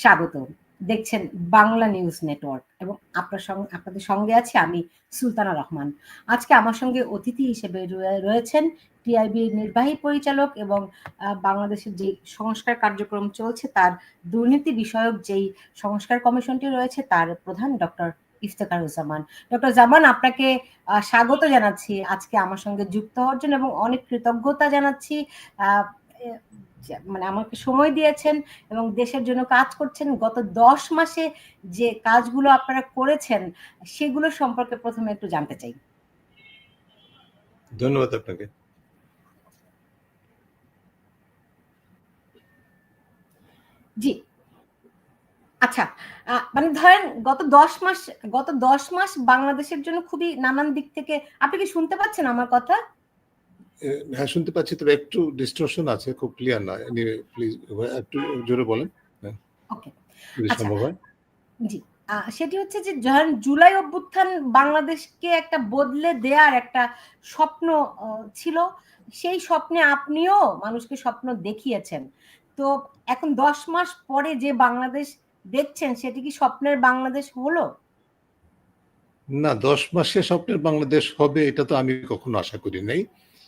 স্বাগত। দেখছেন Bangla news network এবং আপনাদের সঙ্গে আছি আমি সুলতানা রহমান। আজকে আমার সঙ্গে অতিথি হিসেবে রয়েছেন টিআইবির নির্বাহী পরিচালক এবং বাংলাদেশের যে সংস্কার কার্যক্রম চলছে তার দুর্নীতি বিষয়ক যেই সংস্কার কমিশনটি রয়েছে তার প্রধান ডক্টর ইফতেখারুজ্জামান। ডক্টর জামান, আপনাকে স্বাগত জানাচ্ছি আজকে আমার সঙ্গে যুক্ত হওয়ার জন্য এবং অনেক কৃতজ্ঞতা জানাচ্ছি। মানে আমাকে সময় দিয়েছেন এবং দেশের জন্য কাজ করছেন। গত 10 মাসে যে কাজগুলো আপনারা করেছেন সেগুলো সম্পর্কে প্রথমে একটু জানতে চাই। ধন্যবাদ আপনাকে। জি, আচ্ছা, মানে ধরেন গত 10 মাস বাংলাদেশের জন্য খুবই নানান দিক থেকে। আপনি কি শুনতে পাচ্ছেন আমার কথা? হ্যাঁ, শুনতে পাচ্ছি, তবে একটু ডিস্টরশন আছে, খুব ক্লিয়ার না। প্লিজ একটু জোরে বলেন। ওকে, যদি আচ্ছা, সম্ভব হয়। জি, সেটি হচ্ছে যে ধরেন জুলাই অভ্যুত্থান বাংলাদেশকে একটা বদলে দেওয়ার একটা স্বপ্ন ছিল। সেই স্বপ্নে আপনিও মানুষকে স্বপ্ন দেখিয়েছেন। তো এখন 10 মাস পরে যে বাংলাদেশ দেখছেন সেটি কি স্বপ্নের বাংলাদেশ হলো? না, 10 মাসে স্বপ্নের বাংলাদেশ হবে এটা তো আমি কখনো আশা করি নাই,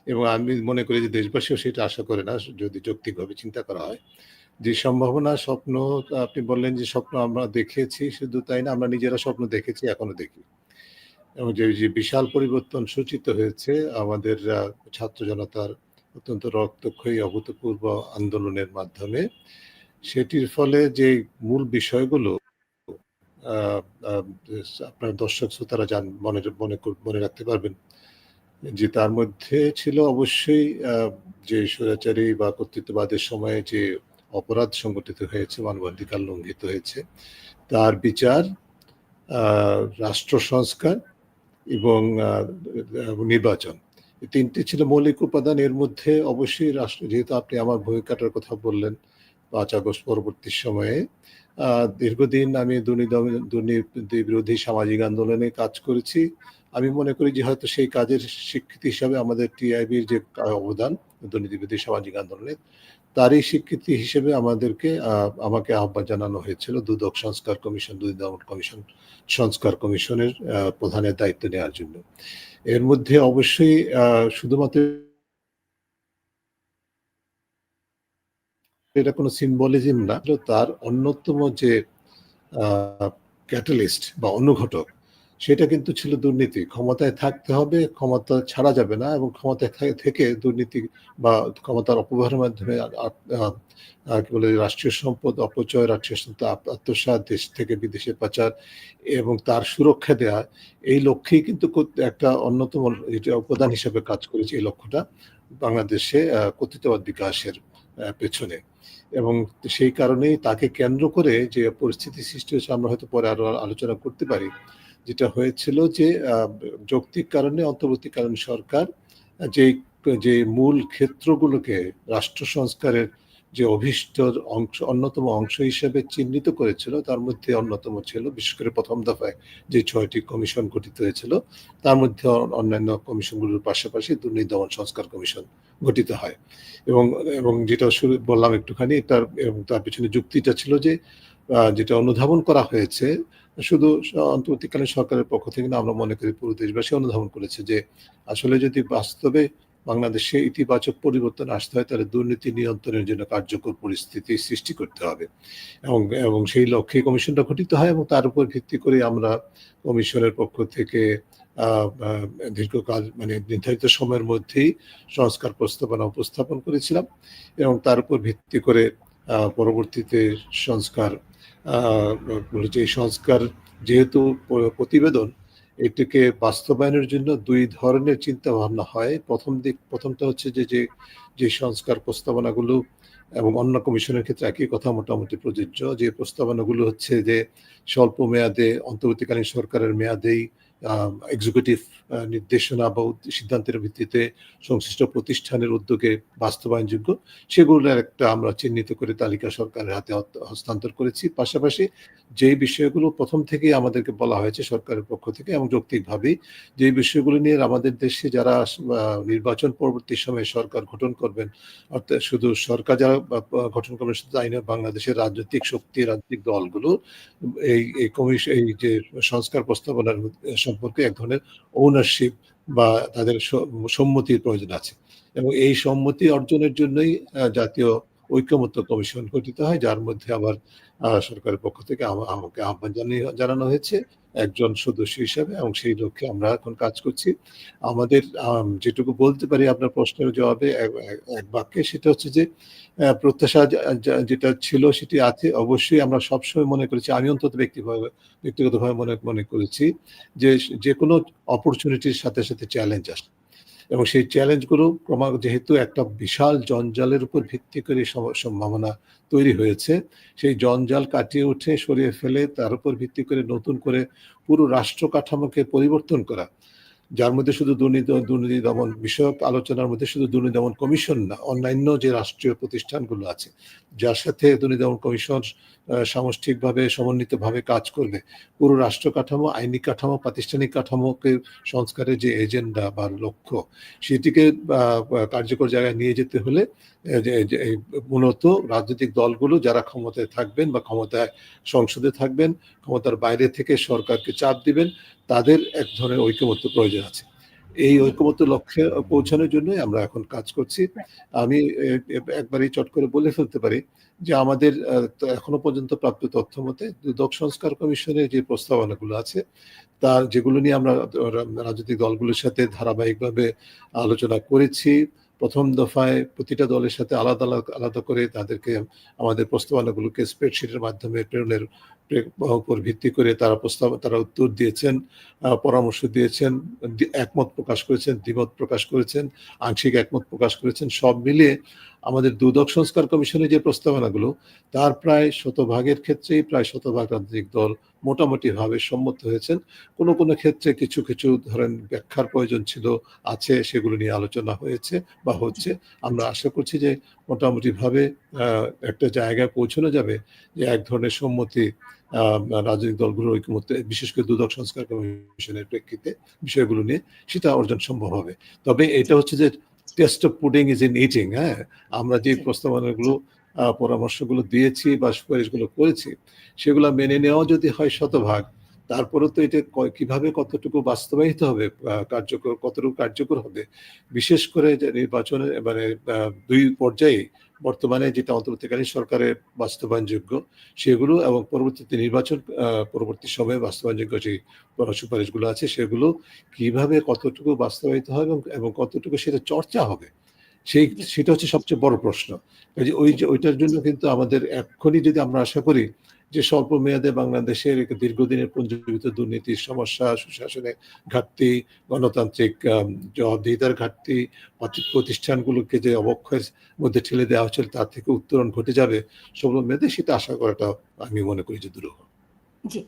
এবং আমি মনে করি যে দেশবাসীও সেটা আশা করে না, যদি যৌক্তিকভাবে চিন্তা করা হয়। যে সম্ভাবনা, স্বপ্ন আপনি বললেন যে স্বপ্ন আমরা দেখেছি, শুধু তাই না, আমরা নিজেরা স্বপ্ন দেখেছি, এখনো দেখি। এবং যে বিশাল পরিবর্তন সূচিত হয়েছে আমাদের ছাত্র জনতার অত্যন্ত রক্তক্ষয়ী অভূতপূর্ব আন্দোলনের মাধ্যমে, সেটির ফলে যে মূল বিষয়গুলো আপনার দর্শক শ্রোতারা মনে রাখতে পারবেন, যে তার মধ্যে ছিল অবশ্যই যে স্বৈরাচারী বা কর্তৃত্ববাদের সময়ে যে অপরাধ সংগঠিত হয়েছে, মানবাধিকার লঙ্ঘিত হয়েছে, তার বিচার, রাষ্ট্র সংস্কার এবং নির্বাচন, এই তিনটি ছিল মৌলিক উপাদান। এর মধ্যে অবশ্যই যেহেতু আপনি আমার ভূমিকাটার কথা বললেন 5 আগস্ট পরবর্তী সময়ে, দীর্ঘদিন আমি দুর্নীতি বিরোধী সামাজিক আন্দোলনে কাজ করেছি। আমি মনে করি যে হয়তো সেই কাজের স্বীকৃতি হিসাবে আমাদের টিআইবির যে অবদান দুর্নীতি বিরোধী সামাজিক আন্দোলনে, তারই স্বীকৃতি হিসেবে আমাকে আহ্বান জানানো হয়েছিল দুদক সংস্কার কমিশন, দুই দমন কমিশন সংস্কার কমিশনের প্রধানের দায়িত্ব নেওয়ার জন্য। এর মধ্যে অবশ্যই শুধুমাত্র এটা কোনো সিম্বলিজম না, তার অন্যতম যে ক্যাটালিস্ট বা অনুঘটক, সেটা কিন্তু ছিল দুর্নীতি। ক্ষমতায় থাকতে হবে, ক্ষমতা ছাড়া যাবে না, এবং ক্ষমতায় থেকে দুর্নীতি বা ক্ষমতার অপব্যবহারের মাধ্যমে কি বলে রাষ্ট্রীয় সম্পদ অপচয়, রাষ্ট্রীয় সম্পদ আত্মসাৎ, দেশ থেকে বিদেশে পাচার এবং তার সুরক্ষা দেওয়া, এই লক্ষ্যেই কিন্তু একটা অন্যতম উপাদান হিসেবে কাজ করেছে এই লক্ষ্যটা বাংলাদেশে কর্তৃত্ববাদ বিকাশের পেছনে। এবং সেই কারণেই তাকে কেন্দ্র করে যে পরিস্থিতি সৃষ্টি হয়েছে, আমরা হয়তো পরে আরো আলোচনা করতে পারি। যেটা হয়েছিল যে যৌক্তিক কারণে অন্তর্বর্তীকালীন সরকার যে মূল ক্ষেত্রগুলোকে রাষ্ট্র সংস্কারের যে অভীষ্ট অন্যতম অংশ হিসেবে চিহ্নিত করেছিল, তার মধ্যে অন্যতম ছিল বিশেষ করে প্রথম দফায় যে 6টি কমিশন গঠিত হয়েছিল, তার মধ্যে অন্যান্য কমিশনগুলোর পাশাপাশি দুর্নীতি দমন সংস্কার কমিশন গঠিত হয়। এবং যেটা শুরু বললাম একটুখানি, তার পিছনে যুক্তিটা ছিল যে যেটা অনুধাবন করা হয়েছে শুধু অন্তর্বর্তীকালীন সরকারের পক্ষ থেকে না, আমরা মনে করি পুরো দেশবাসী অনুধাবন করেছে যে আসলে যদি বাস্তবে বাংলাদেশে ইতিবাচক পরিবর্তন আসতে হয়, তাহলে দুর্নীতি নিয়ন্ত্রণের জন্য কার্যকর পরিস্থিতি সৃষ্টি করতে হবে, এবং সেই লক্ষ্যে কমিশনটা গঠিত হয়। এবং তার উপর ভিত্তি করে আমরা কমিশনের পক্ষ থেকে দীর্ঘকাল, মানে নির্ধারিত সময়ের মধ্যেই সংস্কার প্রস্তাবনা উপস্থাপন করেছিলাম, এবং তার উপর ভিত্তি করে পরবর্তীতে সংস্কার যেহেতু প্রতিবেদন, এটিকে বাস্তবায়নের জন্য দুই ধরনের চিন্তা ভাবনা হয়। প্রথমটা হচ্ছে যে সংস্কার প্রস্তাবনাগুলো, এবং অন্য কমিশনের ক্ষেত্রে একই কথা মোটামুটি প্রযোজ্য, যে প্রস্তাবনাগুলো হচ্ছে যে স্বল্প মেয়াদে অন্তর্বর্তীকালীন সরকারের মেয়াদেই এক্সিকিউটিভ নির্দেশনা বা সিদ্ধান্তের ভিত্তিতে সংশ্লিষ্ট প্রতিষ্ঠানের উদ্যোগে বাস্তবায়নযোগ্য, সেগুলোর একটা আমরা চিহ্নিত করে তালিকা সরকারের হাতে হস্তান্তর করেছি। পাশাপাশি যেই বিষয়গুলো প্রথম থেকেই আমাদেরকে বলা হয়েছে সরকারের পক্ষ থেকে, এবং যৌক্তিকভাবেই যেই বিষয়গুলো নিয়ে আমাদের দেশে যারা নির্বাচন পরবর্তী সময়ে সরকার গঠন করবেন, অর্থাৎ শুধু সরকার যারা গঠন কমিশন আইনে বাংলাদেশের রাজনৈতিক শক্তি, রাজনৈতিক দলগুলো এই কমিশন, এই যে সংস্কার প্রস্তাবনার সম্পর্কে এক ধরনের ওনারশিপ বা তাদের সম্মতির প্রয়োজন আছে, এবং এই সম্মতি অর্জনের জন্যই জাতীয় ঐকমত্য কমিশন গঠিত হয়, যার মধ্যে আবার সরকারের পক্ষ থেকে আমাকে আহ্বান জানানো হয়েছে একজন সদস্য হিসাবে, এবং সেই লক্ষ্যে আমরা এখন কাজ করছি। আমাদের যেটুকু বলতে পারি আপনার প্রশ্নের জবাবে এক বাক্যে, সেটা হচ্ছে যে প্রত্যাশা যেটা ছিল সেটি আছে। অবশ্যই আমরা সবসময় মনে করেছি, আমি অন্তত ব্যক্তিগতভাবে মনে করেছি যে কোনো অপরচুনিটির সাথে সাথে চ্যালেঞ্জ আসে, এবং সেই চ্যালেঞ্জগুলো যেহেতু একটা বিশাল জঞ্জালের উপর ভিত্তি করে সম্ভাবনা তৈরি হয়েছে, সেই জঞ্জাল কাটিয়ে উঠে সরিয়ে ফেলে তার উপর ভিত্তি করে নতুন করে পুরো রাষ্ট্র কাঠামোকে পরিবর্তন করা, যার মধ্যে শুধু দুর্নীতি দমন বিষয়ক আলোচনার মধ্যে শুধু দুর্নীতি দমন কমিশন না, অন্যান্য যে রাষ্ট্রীয় প্রতিষ্ঠানগুলো আছে যার সাথে দুর্নীতি দমন কমিশন সামষ্টিকভাবে সমন্বিতভাবে কাজ করবে, পুরো রাষ্ট্র কাঠামো, আইনি কাঠামো, প্রাতিষ্ঠানিক কাঠামোকে সংস্কারের যে এজেন্ডা বা লক্ষ্য, সেটিকে কার্যকর জায়গায় নিয়ে যেতে হলে মূলত রাজনৈতিক দলগুলো যারা ক্ষমতায় থাকবেন বা ক্ষমতায় সংসদে থাকবেন, ক্ষমতার বাইরে থেকে সরকারকে চাপ দিবেন, তাদের এক ধরনের ঐকমত্য প্রয়োজন আছে। এই ঐকমত্য লক্ষ্যে পৌঁছানোর জন্য আমরা এখন কাজ করছি। আমি একবারই চট করে বলে ফেলতে পারি যে আমাদের এখনো পর্যন্ত প্রাপ্ত তথ্য মতে দুদক সংস্কার কমিশনের যে প্রস্তাবনাগুলো আছে, তার যেগুলো নিয়ে আমরা রাজনৈতিক দলগুলোর সাথে ধারাবাহিকভাবে আলোচনা করেছি, প্রথম দফায় প্রতিটা দলের সাথে আলাদা আলাদা করে তাদেরকে আমাদের প্রস্তাবনাগুলোকে স্প্রেডশিটের মাধ্যমে প্রেরণের উপর ভিত্তি করে তারা উত্তর দিয়েছেন, পরামর্শ দিয়েছেন, একমত প্রকাশ করেছেন, দ্বিমত প্রকাশ করেছেন, আংশিক একমত প্রকাশ করেছেন। সব মিলিয়ে আমাদের দুদক সংস্কার কমিশনের যে প্রস্তাবনাগুলো, তার প্রায় শতভাগের ক্ষেত্রেই প্রায় শতভাগ রাজনৈতিক দল মোটামুটি ভাবে সম্মত হয়েছেন। কোনো কোনো ক্ষেত্রে কিছু কিছু ধরেন ব্যাখ্যার প্রয়োজন ছিল, আছে, সেগুলো নিয়ে আলোচনা হয়েছে বা হচ্ছে। আমরা আশা করছি যে মোটামুটি ভাবে একটা জায়গায় পৌঁছানো যাবে যে এক ধরনের সম্মতি রাজনৈতিক দলগুলোর ঐকমত্যে, বিশেষ করে দুদক সংস্কার কমিশনের প্রেক্ষিতে বিষয়গুলো নিয়ে সেটা অর্জন সম্ভব হবে। তবে এটা হচ্ছে যে test of pudding is in eating. হ্যাঁ, আমরা যে প্রস্তাবনাগুলো পরামর্শগুলো দিয়েছি বা সুপারিশগুলো করেছি, সেগুলো মেনে নেওয়া যদি হয় শতভাগ, তারপরে তো এটা কিভাবে কতটুকু বাস্তবায়িত হবে, কতটুকু কার্যকর হবে, বিশেষ করে যে নির্বাচনে মানে দুই পর্যায়ে বর্তমানে যেটা অন্তর্বর্তীকালীন সরকারের বাস্তবায়নযোগ্য সেগুলো, এবং পরবর্তীতে নির্বাচন পরবর্তী সময়ে বাস্তবায়নযোগ্য যে সুপারিশগুলো আছে, সেগুলো কিভাবে কতটুকু বাস্তবায়িত হবে এবং কতটুকু সেটা চর্চা হবে, সেটা হচ্ছে সবচেয়ে বড় প্রশ্ন। ওইটার জন্য কিন্তু আমাদের এখনই যদি আমরা আশা করি যে স্বল্প মেয়াদে বাংলাদেশের দীর্ঘদিনের পুঞ্জীভূত দুর্নীতির সমস্যা, সুশাসনের ঘাটতি, গণতান্ত্রিক জবাবদিহিতার ঘাটতি, প্রতিষ্ঠানগুলোকে যে অবক্ষয়ের মধ্যে ঠেলে দেওয়া হচ্ছিল তার থেকে উত্তরণ ঘটে যাবে স্বল্প মেয়াদে, সেটা আশা করাটা আমি মনে করি যে দুরূহ। জি,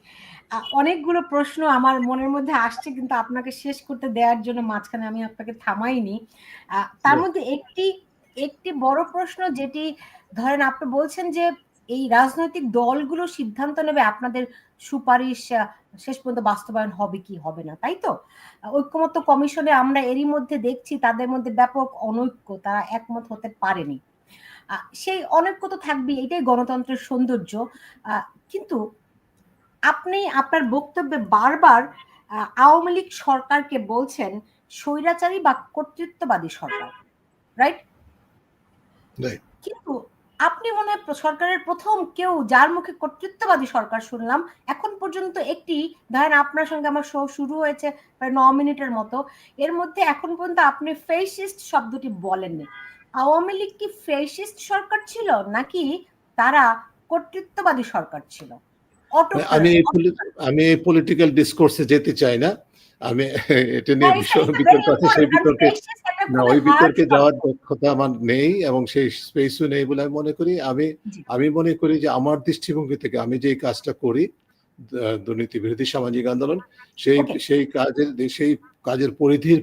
অনেকগুলো প্রশ্ন আমার মনের মধ্যে আসছে, কিন্তু আপনাকে শেষ করতে দেওয়ার জন্য মাঝখানে আমি আপনাকে থামাইনি। তার মধ্যে একটি বড় প্রশ্ন, যেটি ধরেন আপনি বলছেন যে এই রাজনৈতিক দলগুলো সিদ্ধান্ত নেবে আপনাদের সুপারিশ শেষ পর্যন্ত বাস্তবায়ন হবে কি হবে না, তাই তো? ঐক্যমত্য কমিশনে আমরা এরই মধ্যে দেখছি তাদের মধ্যে ব্যাপক অনৈক্য, তারা একমত হতে পারেনি। সেই অনৈক্য তো থাকবেই, এটাই গণতন্ত্রের সৌন্দর্য। কিন্তু আপনি আপনার বক্তব্যে বারবার আওয়ামী লীগ সরকারকে বলছেন স্বৈরাচারী বা কর্তৃত্ববাদী সরকার, রাইট? কিন্তু আপনি মনে হয় সরকারের প্রথম কেউ যার মুখে কর্তৃত্ববাদী সরকার শুনলাম। এখন পর্যন্ত একটি, ধরেন আপনার সঙ্গে আমার শো শুরু হয়েছে প্রায় 9 মিনিটের মতো, এর মধ্যে এখন পর্যন্ত আপনি ফেসিস্ট শব্দটি বলেননি। আওয়ামী লীগ কি ফেসিস্ট সরকার ছিল, নাকি তারা কর্তৃত্ববাদী সরকার ছিল? আমি পলিটিক্যাল ডিসকোর্সে যেতে চাই না। আমি এটা নিয়ে বিতর্ক আছে, সেই বিতর্কে ওই বিতর্কে যাওয়ার দক্ষতা আমার নেই এবং সেই স্পেসও নেই বলে আমি মনে করি। আমি মনে করি যে আমার দৃষ্টিভঙ্গি থেকে আমি যে কাজটা করি, দুর্নীতি বিরোধী সামাজিক আন্দোলন, সেই কাজের পরিধির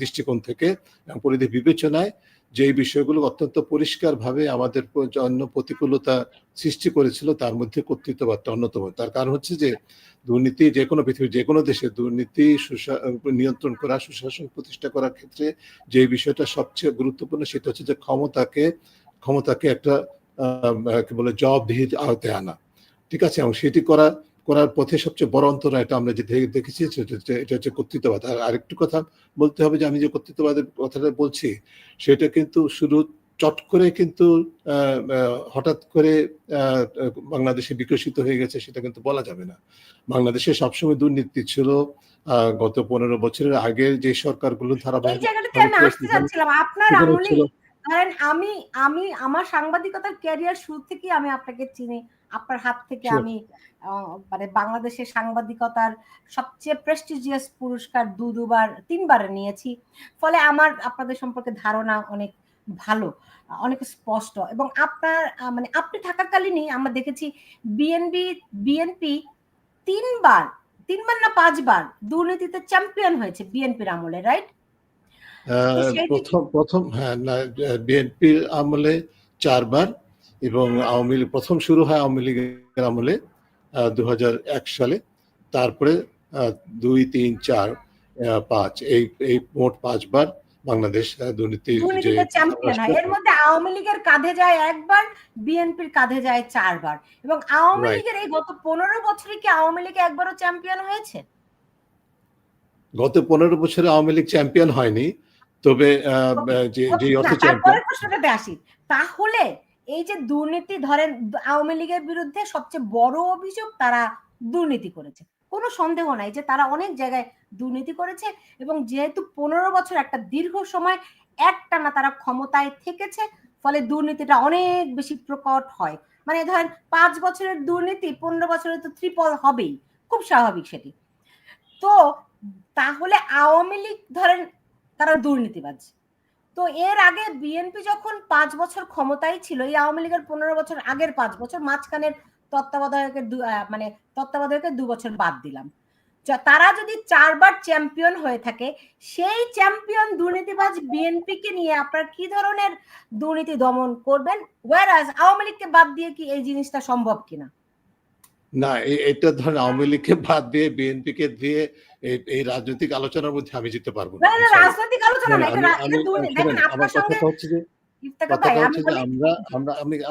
দৃষ্টিকোণ থেকে এবং পরিধির বিবেচনায় যে বিষয়গুলো অত্যন্ত পরিষ্কারভাবে আমাদের জন্য প্রতিকূলতা সৃষ্টি করেছিল, তার মধ্যে কর্তৃত্ববাদটা অন্যতম। তার কারণ হচ্ছে যে দুর্নীতি যে কোনো পৃথিবীর যে কোনো দেশে দুর্নীতি নিয়ন্ত্রণ করা, সুশাসন প্রতিষ্ঠা করার ক্ষেত্রে যে বিষয়টা সবচেয়ে গুরুত্বপূর্ণ, সেটা হচ্ছে যে ক্ষমতাকে একটা কি বলে জবাবদিহির আওতায় আনা, ঠিক আছে? এবং সেটি করার পথে সবচেয়ে বড় অন্তরা এটা আমরা যে দেখেছি এটা হচ্ছে কর্তৃত্ববাদ। আর আরেকটু কথা বলতে হবে যে আমি যে কর্তৃত্ববাদের কথাটা বলছি সেটা কিন্তু শুধু চট করে কিন্তু হঠাৎ করে বাংলাদেশে বিকশিত হয়ে গেছে সেটা কিন্তু বলা যাবে না। বাংলাদেশে সবসময় দুর্নীতি ছিল। গত 15 বছরের আগের যে সরকারগুলো এই ধারাবাহিক জায়গাটাতে আমি আসতে চাচ্ছিলাম। আপনার আমলেই ধরেন আমি আমার সাংবাদিকতার ক্যারিয়ার শুরু থেকেই আমি আপনাকে চিনি। আপনার হাত থেকে আমি মানে বাংলাদেশের সাংবাদিকতার সবচেয়ে প্রেস্টিজিয়াস পুরস্কার ২ বার ৩ বার নিয়েছি। ফলে আমার আপনাদের সম্পর্কে ধারণা অনেক ভালো, অনেক স্পষ্ট। এবং আপনার মানে আপনি থাকাকালীনই আমরা দেখেছি বিএনপি ৩ বার না ৫ বার দুর্নীতিতে চ্যাম্পিয়ন হয়েছে বিএনপির আমলে, রাইট? প্রথম হ্যাঁ, না, বিএনপির আমলে ৪ বার এবং আওয়ামী লীগ প্রথম শুরু হয় আওয়ামী লীগের আমলে ২০০১ সালে। তারপরে ২, ৩, ৪, ৫ এই মোট ৫ বার বাংলাদেশ দুর্নীতিতে চ্যাম্পিয়ন হয়। এর মধ্যে আওয়ামী লীগের কাঁধে যায় ১ বার, বিএনপির কাঁধে যায় ৪ বার। এবং আওয়ামী লীগের এই গত ১৫ বছরে কি আওয়ামী লীগ একবারও চ্যাম্পিয়ন হয়েছে? গত ১৫ বছরে আওয়ামী লীগ চ্যাম্পিয়ন হয়নি, তবে যে অর্থ চ্যাম্পিয়ন। প্রশ্নটাতে আসি, তাহলে এই যে দুর্নীতি ধরেন আওয়ামী লীগের বিরুদ্ধে সবচেয়ে বড় অভিযোগ তারা দুর্নীতি করেছে, কোনো সন্দেহ নাই যে তারা অনেক জায়গায় দুর্নীতি করেছে। এবং যেহেতু ১৫ বছর একটা দীর্ঘ সময় একটানা তারা ক্ষমতায় থেকেছে, ফলে দুর্নীতিটা অনেক বেশি প্রকট হয়। মানে ধরেন ৫ বছরের দুর্নীতি ১৫ বছরে তো ট্রিপল হবেই, খুব স্বাভাবিক সেটি। তো তাহলে আওয়ামী লীগ ধরেন তারা দুর্নীতিবাজ। তো এর আগে বিএনপি যখন ৫ বছর ক্ষমতায় ছিল, এই আওয়ামী লীগের ১৫ বছর আগের ৫ বছর, মাঝখানের তত্ত্বাবধায়কের ২ বছর বাদ দিলাম, তারা যদি ৪ বার চ্যাম্পিয়ন হয়ে থাকে, সেই চ্যাম্পিয়ন দুর্নীতিবাজ বিএনপিকে নিয়ে আপনারা কি ধরনের দুর্নীতি দমন করবেন? ওয়ারাজ আওয়ামী লীগকে বাদ দিয়ে কি এই জিনিসটা সম্ভব কিনা? না, এটা ধরেন আওয়ামী লীগকে বাদ দিয়ে বিএনপিকে দিয়ে এই রাজনৈতিক আলোচনার মধ্যে আমি যেতে পারবো না। রাজনৈতিক আলোচনা না, আমার কথাটা হচ্ছে যে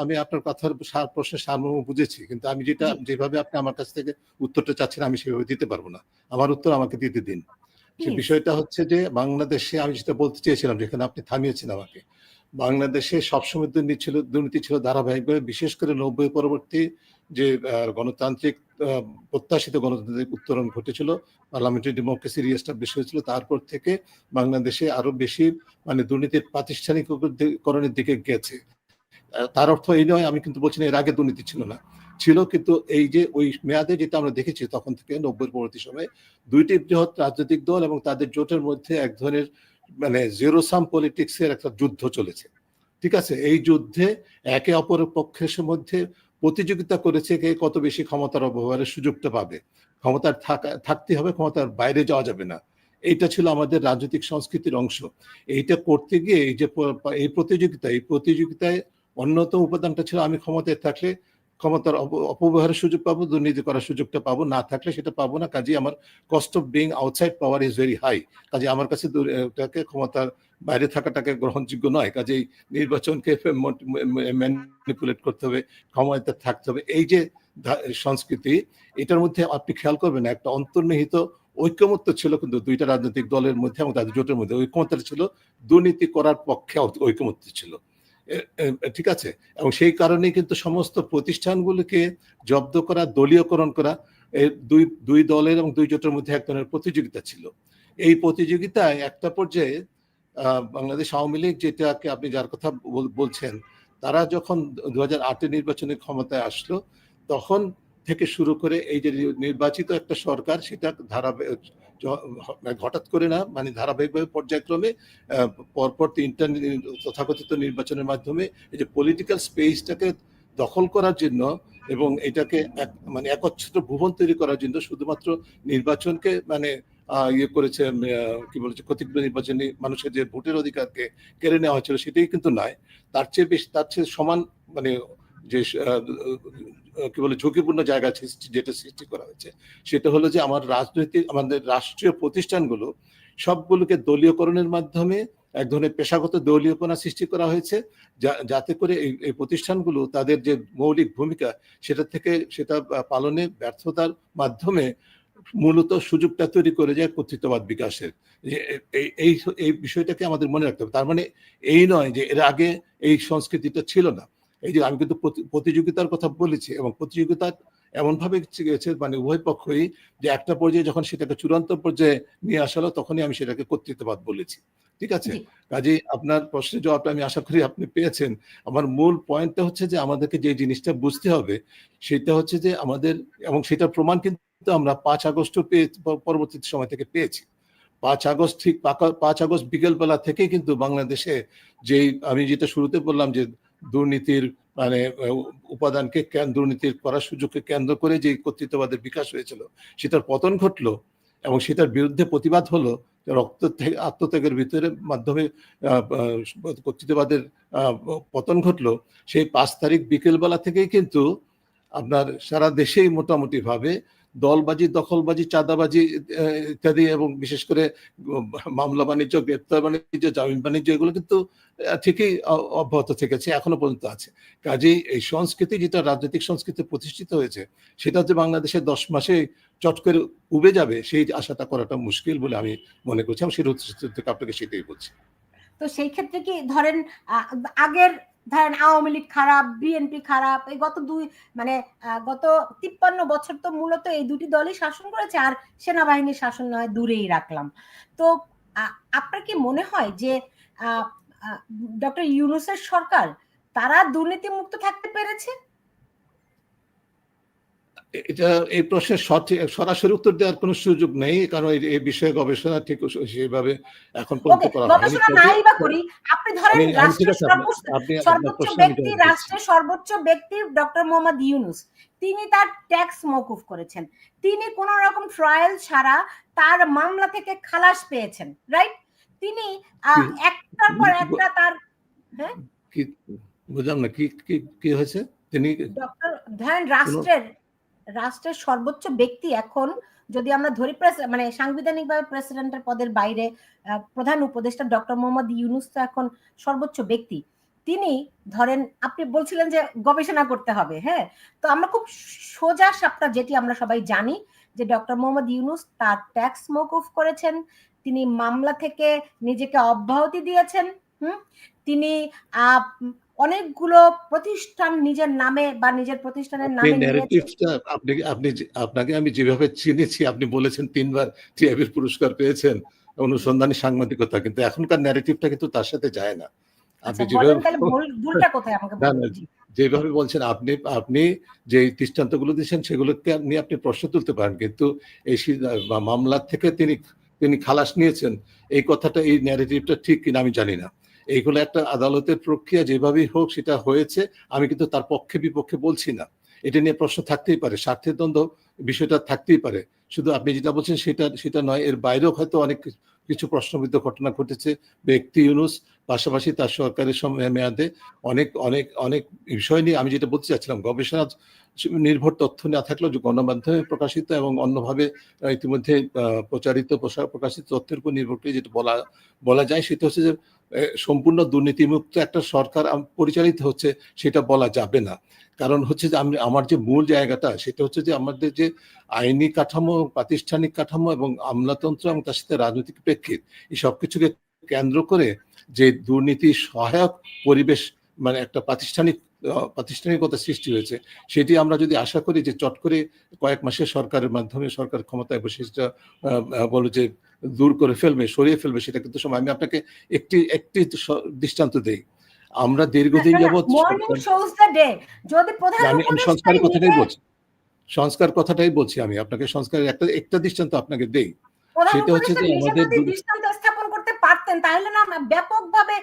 আমি আপনার কথার প্রশ্নের সারমর্ম বুঝেছি, কিন্তু আমি যেভাবে আপনি আমার কাছ থেকে উত্তরটা চাচ্ছেন আমি সেভাবে দিতে পারবো না। আমার উত্তর আমাকে দিতে দিন। সে বিষয়টা হচ্ছে যে বাংলাদেশে আমি যেটা বলতে চেয়েছিলাম, যেখানে আপনি থামিয়েছেন আমাকে, বাংলাদেশে সবসময় দুর্নীতি ছিল ধারাবাহিকভাবে, বিশেষ করে ৯০ পরবর্তী যে গণতান্ত্রিক প্রত্যাশিত গণতান্ত্রিক উত্তরণ ঘটেছিল, পার্লামেন্টারি ডেমোক্রেসি রিএস্টাবলিশ হয়েছিল, তারপর থেকে বাংলাদেশে আরো বেশি মানে দুর্নীতির প্রাতিষ্ঠানিককরণের দিকে গেছে। তার অর্থ এই নয়, আমি কিন্তু বলছি না এর আগে দুর্নীতি ছিল না, ছিল, কিন্তু এই যে ওই মেয়াদে যেটা আমরা দেখেছি তখন থেকে ৯০ পরবর্তী সময়ে দুইটি বৃহৎ রাজনৈতিক দল এবং তাদের জোটের মধ্যে এক ধরনের মানে জিরো সাম পলিটিক্সের একটা যুদ্ধ চলেছে, ঠিক আছে? এই যুদ্ধে একে অপরের পক্ষের মধ্যে প্রতিযোগিতা করেছে কে কত বেশি ক্ষমতার অপব্যবহারের সুযোগটা পাবে। ক্ষমতার থাকতে হবে, ক্ষমতার বাইরে যাওয়া যাবে না। এইটা ছিল আমাদের রাজনৈতিক সংস্কৃতির অংশ। এইটা করতে গিয়ে এই প্রতিযোগিতায় অন্যতম উপাদানটা ছিল আমি ক্ষমতায় থাকলে ক্ষমতার অপব্যবহারের সুযোগ পাবো, দুর্নীতি করার সুযোগটা পাবো, না থাকলে সেটা পাবো না। কাজেই আমার cost of being outside power is very high. কাজে আমার কাছে ক্ষমতার বাইরে থাকাটাকে গ্রহণযোগ্য নয়। কাজেই নির্বাচনকে ম্যানিপুলেট করতে হবে, ক্ষমতায় থাকতে হবে। এই যে সংস্কৃতি, এটার মধ্যে আপনি খেয়াল করবেন একটা অন্তর্নিহিত ঐক্যমত্য ছিল কিন্তু দুইটা রাজনৈতিক দলের মধ্যে এবং তাদের জোটের মধ্যে। ঐক্যমত্যটা ছিল দুর্নীতি করার পক্ষে ঐক্যমত্য ছিল, ঠিক আছে? এবং সেই কারণেই কিন্তু সমস্ত প্রতিষ্ঠানগুলোকে জব্দ করা, দলীয়করণ করা, দুই দলের এবং দুই জোটের মধ্যে এক ধরনের প্রতিযোগিতা ছিল। এই প্রতিযোগিতায় একটা পর্যায়ে বাংলাদেশ আওয়ামী লীগ, যেটাকে আপনি যার কথা বলছেন, তারা যখন ২০০৮ নির্বাচনে ক্ষমতায় আসলো, তখন থেকে শুরু করে এই যে নির্বাচিত একটা সরকার, সেটা হঠাৎ করে না, মানে ধারাবাহিকভাবে পর্যায়ক্রমে পরপর ৩টা তথাকথিত নির্বাচনের মাধ্যমে এই যে পলিটিক্যাল স্পেসটাকে দখল করার জন্য এবং এটাকে মানে একচ্ছত্র ভুবন তৈরি করার জন্য শুধুমাত্র নির্বাচনকে মানে ইয়ে করেছে, কি বলেছে, কতিপয় নির্বাচনী মানুষের যে ভোটের অধিকারকে কেড়ে নেওয়া হয়েছিল সেটাই কিন্তু নয়, তার চেয়ে সমান মানে যে কি বলে ঝুঁকিপূর্ণ জায়গা যেটা সৃষ্টি করা হয়েছে, সেটা হলো যে আমাদের রাষ্ট্রীয় প্রতিষ্ঠানগুলো সবগুলোকে দলীয়করণের মাধ্যমে এক ধরনের পেশাগত দলীয়পনা সৃষ্টি করা হয়েছে, যাতে করে এই প্রতিষ্ঠানগুলো তাদের যে মৌলিক ভূমিকা সেটা পালনে ব্যর্থতার মাধ্যমে মূলত সুযোগটা তৈরি করে যায় কর্তৃত্ববাদ বিকাশের। এই বিষয়টাকে আমাদের মনে রাখতে হবে। তার মানে এই নয় যে এর আগে এই সংস্কৃতিটা ছিল না। এই যে আমি কিন্তু প্রতিযোগিতার কথা বলেছি, এবং প্রতিযোগিতা এমনভাবে গেছে মানে উভয় পক্ষই, যে একটা পর্যায়ে যখন সেটাকে চূড়ান্ত পর্যায়ে নিয়ে আসা হলো তখনই আমি সেটাকে কর্তৃত্ববাদ বলেছি। ঠিক আছে, কাজেই আপনার প্রশ্নের জবাবটা আমি আশা করি আপনি পেয়েছেন। আমার মূল পয়েন্টটা হচ্ছে যে আমাদেরকে যে জিনিসটা বুঝতে হবে সেটা হচ্ছে যে আমাদের, এবং সেটার প্রমাণ কিন্তু আমরা 5 আগস্টও পরবর্তী সময় থেকে পেয়েছি। 5 আগস্ট ঠিক 5 আগস্ট বিকেলবেলা থেকেই কিন্তু বাংলাদেশে আমি যেটা শুরুতে বললাম যে দুর্নীতির মানে উপাদানকে দুর্নীতির করার সুযোগকে কেন্দ্র করে যে কর্তৃত্ববাদের বিকাশ হয়েছিল সেটার পতন ঘটলো, এবং সেটার বিরুদ্ধে প্রতিবাদ হলো আত্মত্যাগের ভিতরে মাধ্যমে কর্তৃত্ববাদের পতন ঘটলো। সেই 5 তারিখ বিকেলবেলা থেকেই কিন্তু আপনার সারা দেশেই মোটামুটি ভাবে দলবাজি, দখলবাজি, চাঁদাবাজি ইত্যাদি, এবং বিশেষ করে মামলা বাণিজ্য, গ্রেপ্তার বাণিজ্য, জামিন বাণিজ্য, এগুলো কিন্তু ঠিকই অব্যাহত থেকেছে, এখনো পর্যন্ত আছে। কাজেই এই সংস্কৃতি, যেটা রাজনৈতিক সংস্কৃতি প্রতিষ্ঠিত হয়েছে, সেটা যে বাংলাদেশে 10 মাসে চট করে উবে যাবে সেই আশাটা করাটা মুশকিল বলে আমি মনে করছি। আমি সেটা থেকে আপনাকে সেটাই বলছি। তো সেই ক্ষেত্রে কি ধরেন আওয়ামী লীগ খারাপ, বিএনপি খারাপ, এই গত 53 বছর তো মূলত এই দুটি দলই শাসন করেছে, আর সেনাবাহিনীর শাসন নয় দূরেই রাখলাম। তো আপনার কি মনে হয় যে ডক্টর ইউনূসের সরকার তারা দুর্নীতি মুক্ত থাকতে পেরেছে? এই প্রশ্নের সরাসরি উত্তর দেওয়ার কোনো সুযোগ নেই, কারণ এই বিষয়ে গবেষণা ঠিক সেইভাবে এখন পর্যন্ত করা হয়নি। আপনি ধরেন রাষ্ট্রের সর্বোচ্চ ব্যক্তি ডক্টর মোহাম্মদ ইউনূস, তিনি তার ট্যাক্স মওকুফ করেছেন, তিনি কোন রকম ট্রায়াল ছাড়া তার মামলা থেকে খালাস পেয়েছেন, রাইট? তিনি একটার পর একটা তার কি বুঝলাম না, কি হয়েছে? তিনি ডক্টর ধরেন রাষ্ট্রের সর্বোচ্চ ব্যক্তি, এখন যদি আমরা ধরি সাংবিধানিকভাবে প্রেসিডেন্টের পদের বাইরে প্রধান উপদেষ্টা ডক্টর মোহাম্মদ ইউনূস তো এখন সর্বোচ্চ ব্যক্তি। তিনি ধরেন, আপনি বলছিলেন যে গবেষণা করতে হবে, হ্যাঁ, তো আমরা খুব সোজা সাপটা যেটি আমরা সবাই জানি যে ডক্টর মোহাম্মদ ইউনূস তার ট্যাক্স মওকুফ করেছেন, তিনি মামলা থেকে নিজেকে অব্যাহতি দিয়েছেন, তিনি অনেকগুলো প্রতিষ্ঠান নিজের নামে বা নিজের প্রতিষ্ঠানের নামে আপনাকে আমি যেভাবে চিনেছি, আপনি বলেছেন 3 বার টিআইবির পুরস্কার পেয়েছেন অনুসন্ধানী সাংবাদিকতা, কিন্তু এখনকার ন্যারেটিভটা কিন্তু তার সাথে যায় না। আপনি যেভাবে বলছেন, আপনি যে দৃষ্টান্তগুলো দিচ্ছেন সেগুলোকে নিয়ে আপনি প্রশ্ন তুলতে পারেন, কিন্তু এই মামলা থেকে তিনি খালাস নিয়েছেন, এই কথাটা, এই ন্যারেটিভটা ঠিক কিনা আমি জানি না। এইগুলো একটা আদালতের প্রক্রিয়া, যেভাবেই হোক সেটা হয়েছে। আমি কিন্তু তার পক্ষে বিপক্ষে বলছি না, এটা নিয়ে প্রশ্ন থাকতেই পারে, স্বার্থের দ্বন্দ্ব বিষয়টা থাকতেই পারে। শুধু আপনি যেটা বলছেন সেটা নয়, এর বাইরেও হয়তো অনেক কিছু প্রশ্নবিদ্ধ ঘটনা ঘটেছে। ব্যক্তি ইউনূস পাশাপাশি তার সরকারের মেয়াদে অনেক অনেক অনেক বিষয় নিয়ে আমি যেটা বলতে চাচ্ছিলাম, গবেষণা নির্ভর তথ্য না থাকলেও যে গণমাধ্যমে প্রকাশিত এবং অন্যভাবে ইতিমধ্যে প্রকাশিত তথ্যের উপর নির্ভর করে যেটা বলা যায়, সেটা হচ্ছে যে সম্পূর্ণ দুর্নীতিমুক্ত একটা সরকার পরিচালিত হচ্ছে সেটা বলা যাবে না। কারণ হচ্ছে যে আমার যে মূল জায়গাটা সেটা হচ্ছে যে আমাদের যে আইনি কাঠামো, প্রাতিষ্ঠানিক কাঠামো এবং আমলাতন্ত্র এবং তার সাথে রাজনৈতিক প্রেক্ষিত, এই সবকিছুকে কেন্দ্র করে যে দুর্নীতি সহায়ক পরিবেশ, একটা প্রাতিষ্ঠানিকতা সৃষ্টি হয়েছে, সেটি আমরা যদি আশা করি যে চট করে কয়েক মাসের সরকারের মাধ্যমে সরকার ক্ষমতায় বসে সেটা বলো যে দূর করে ফেলবে, সরিয়ে ফেলবে, সেটা কিন্তু সময়। আমি আপনাকে একটি দৃষ্টান্ত দেই। আমরা দীর্ঘদিন যাবৎ সংস্কারের কথাটাই বলছি, সংস্কার বলছি আমি আপনাকে, সংস্কারের একটা দৃষ্টান্ত আপনাকে দেই। সেটা হচ্ছে যে আমাদের দৃষ্টান্ত স্থাপন করতে পারতেন, তাহলে না ব্যাপকভাবে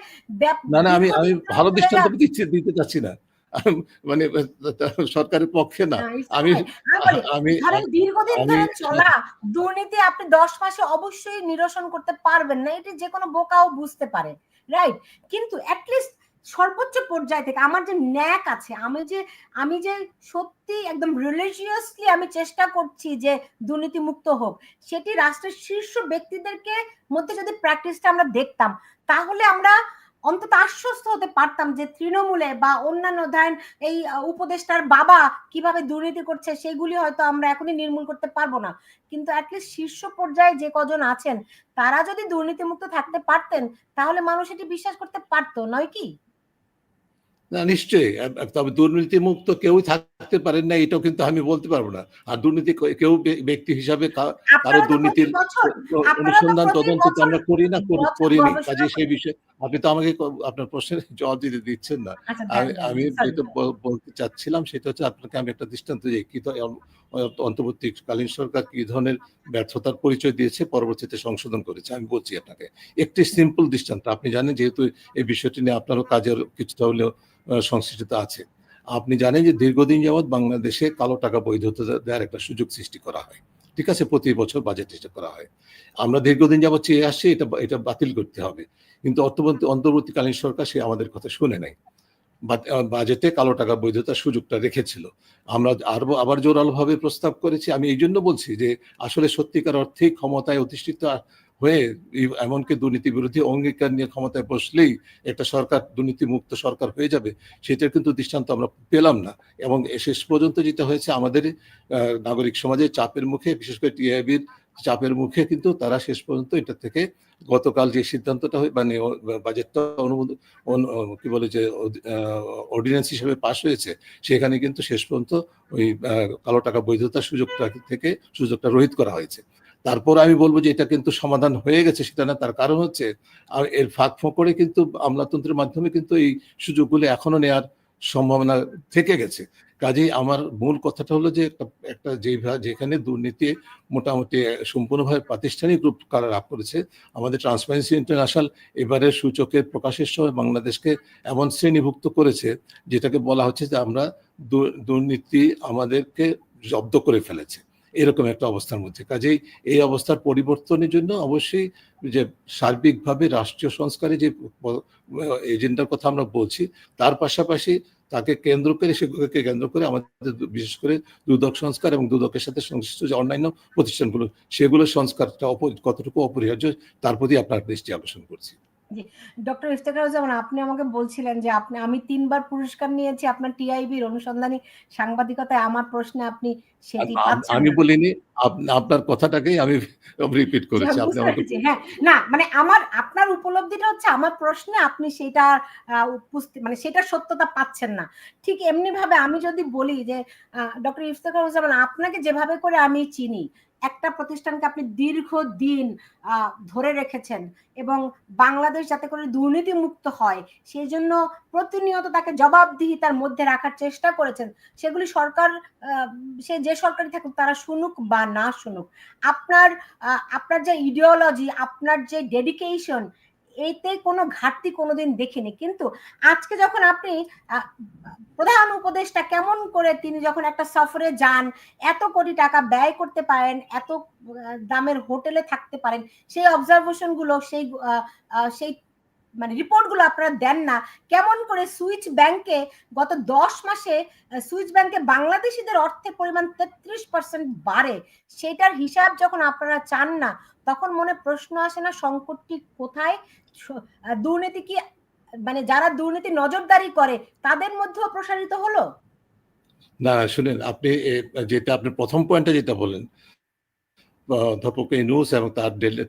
না আমি ভালো দৃষ্টান্ত দিতে চাচ্ছি না, সরকারের পক্ষে না। আমি দীর্ঘদিন ধরে চলা দুর্নীতি আপনি 10 মাসে অবশ্যই নিরসন করতে পারবেন না, এটি যে কোনো বোকাও বুঝতে পারে, রাইট? কিন্তু অ্যাটলিস্ট সর্বোচ্চ পর্যায় থেকে আমার যে ন্যাক আছে, আমি যে সত্যি একদম রিলিজিয়াসলি আমি চেষ্টা করছি যে দুর্নীতিমুক্ত হোক, সেটি রাষ্ট্রের শীর্ষ ব্যক্তিদেরকে মধ্যে যদি প্র্যাকটিসটা আমরা দেখতাম, তাহলে আমরা অন্তত আশ্বস্ত হতে পারতাম যে তৃণমূলে বা অন্যান্য ধরেন এই উপদেষ্টার বাবা কিভাবে দুর্নীতি করছে সেগুলি হয়তো আমরা এখনই নির্মূল করতে পারবো না, কিন্তু অ্যাটলিস্ট শীর্ষ পর্যায়ে যে কজন আছেন তারা যদি দুর্নীতিমুক্ত থাকতে পারতেন তাহলে মানুষ এটি বিশ্বাস করতে পারতো, নয় কি? না, নিশ্চয়ই। তবে দুর্নীতি মুক্ত কেউই থাকতে পারেন না, এটাও কিন্তু আমি বলতে পারবো না। আর দুর্নীতি কেউ ব্যক্তি হিসাবে কারো দুর্নীতির অনুসন্ধান তদন্ত তো আমরা করি না, করিনি। কাজে সেই বিষয়ে আপনি তো আমাকে আপনার প্রশ্নের জবাব দিচ্ছেন না। আমি যেটা বলতে চাচ্ছিলাম সেটা হচ্ছে, আপনাকে আমি একটা দৃষ্টান্ত দিই কি অন্তর্বর্তীকালীন সরকার কি ধরনের ব্যর্থতার পরিচয় দিয়েছে, পরবর্তীতে সংশোধন করেছে। আমি বলছি আপনাকে একটি সিম্পল দৃষ্টান্ত। আপনি জানেন, যেহেতু এই বিষয়টি নিয়ে আপনারও কাজের কিছুটা হলেও সংশ্লিষ্টতা আছে, আপনি জানেন যে দীর্ঘদিন যাবৎ বাংলাদেশে কালো টাকা বৈধতা দেওয়ার একটা সুযোগ সৃষ্টি করা হয়। ঠিক আছে, প্রতি বছর বাজেট করা হয়। আমরা দীর্ঘদিন যাবৎ চেয়ে আসছি এটা বাতিল করতে হবে, কিন্তু অন্তর্বর্তীকালীন সরকার সে আমাদের কথা শুনে নাই। বাজেটে কালো টাকা বৈধতার সুযোগটা রেখেছিল। আমরা আবার জোরালোভাবে প্রস্তাব করেছি। আমি এই জন্য বলছি যে আসলে সত্যিকার অর্থেই ক্ষমতায় অধিষ্ঠিত হয়ে, এমনকি দুর্নীতি বিরোধী অঙ্গীকার নিয়ে ক্ষমতায় বসলেই একটা সরকার দুর্নীতিমুক্ত সরকার হয়ে যাবে, সেটার কিন্তু দৃষ্টান্ত আমরা পেলাম না। এবং শেষ পর্যন্ত যেটা হয়েছে, আমাদের নাগরিক সমাজের চাপের মুখে, বিশেষ করে টিআইবির চাপের মুখে কিন্তু তারা শেষ পর্যন্ত এটা থেকে গতকাল যে সিদ্ধান্তটা মানে বাজেটটা অনুমোদন কি বলে যে অর্ডিন্যান্স হিসেবে পাশ হয়েছে, সেখানে কিন্তু শেষ পর্যন্ত ওই কালো টাকা বৈধতার সুযোগটা রহিত করা হয়েছে। তারপর আমি বলবো যে এটা কিন্তু সমাধান হয়ে গেছে সেটা না, তার কারণ হচ্ছে আর এর ফাঁক ফোঁকরে কিন্তু আমলাতন্ত্রের মাধ্যমে কিন্তু এই সুযোগগুলো এখনো নেওয়ার সম্ভাবনা থেকে গেছে। কাজেই আমার মূল কথাটা হলো যে একটা যেখানে দুর্নীতি মোটামুটি সম্পূর্ণভাবে প্রাতিষ্ঠানিক রূপ লাভ করেছে, আমাদের ট্রান্সপারেন্সি ইন্টারন্যাশনাল এবারের সূচকের প্রকাশের সময় বাংলাদেশকে এমন শ্রেণীভুক্ত করেছে যেটাকে বলা হচ্ছে যে আমরা দুর্নীতি আমাদেরকে জব্দ করে ফেলেছে, এরকম একটা অবস্থার মধ্যে। কাজেই এই অবস্থার পরিবর্তনের জন্য অবশ্যই যে সার্বিকভাবে রাষ্ট্রীয় সংস্কারে যে এজেন্ডার কথা আমরা বলছি, তার পাশাপাশি তাকে কেন্দ্র করে, সেগুলোকে কেন্দ্র করে আমাদের বিশেষ করে দুদক সংস্কার এবং দুদকের সাথে সংশ্লিষ্ট যে অন্যান্য প্রতিষ্ঠানগুলো, সেগুলোর সংস্কারটা কতটুকু অপরিহার্য, তার প্রতি আপনার দৃষ্টি আকর্ষণ করছি। ডক্টর ইফতেখারুজ্জামান, আপনি আমাকে বলছিলেন যে আমি 3 বার পুরস্কার নিয়েছি আপনার টিআইবির অনুসন্ধানী সাংবাদিকতায়। আমার প্রশ্নে আপনি সেটি পাচ্ছেন না। আমি বলিনি, আপনার কথাটাকেই আমি রিপিট করেছি। আপনি আমাকে হ্যাঁ, না মানে আপনার উপলব্ধিটা হচ্ছে আমার প্রশ্নে আপনি সেটা মানে সেটার সত্যতা পাচ্ছেন না। ঠিক এমনি ভাবে আমি যদি বলি যে ডক্টর ইফতেখারুজ্জামান, আপনাকে যেভাবে করে আমি চিনি, একটা প্রতিষ্ঠানকে আপনি দীর্ঘদিন ধরে রেখেছেন এবং বাংলাদেশ যাতে করে দুর্নীতি মুক্ত হয় সেই জন্য প্রতিনিয়ত তাকে জবাবদিহিতার মধ্যে রাখার চেষ্টা করেছেন। সেগুলি সরকার, সে যে সরকারই থাকুক, তারা শুনুক বা না শুনুক, আপনার যে ইডিওলজি, আপনার যে ডেডিকেশন, এতে কোনো ঘাটতি কোনোদিন দেখিনি। কিন্তু আজকে যখন আপনি প্রধান উপদেষ্টা, কেমন করে তিনি যখন একটা সফরে যান, এত কোটি টাকা ব্যয় করতে পারেন, এত দামের হোটেলে থাকতে পারেন, সেই অবজারভেশন গুলো, সেই মানে রিপোর্ট গুলো আপনারা দেন না। কেমন করে সুইচ ব্যাংকে গত 10 মাসে সুইচ ব্যাংকে বাংলাদেশিদের অর্থের পরিমাণ 33% বাড়ে, সেটার হিসাব যখন আপনারা চান না, তখন মনে প্রশ্ন আসে না সংকটটি কোথায়? দুর্নীতি কি মানে যারা দুর্নীতি নজরদারি করে তাদের মধ্যেও প্রসারিত হলো? না, শুনেন, আপনি যেটা আপনার প্রথম পয়েন্টটা যেটা বলেন, অধ্যাপক ইউনূস এবং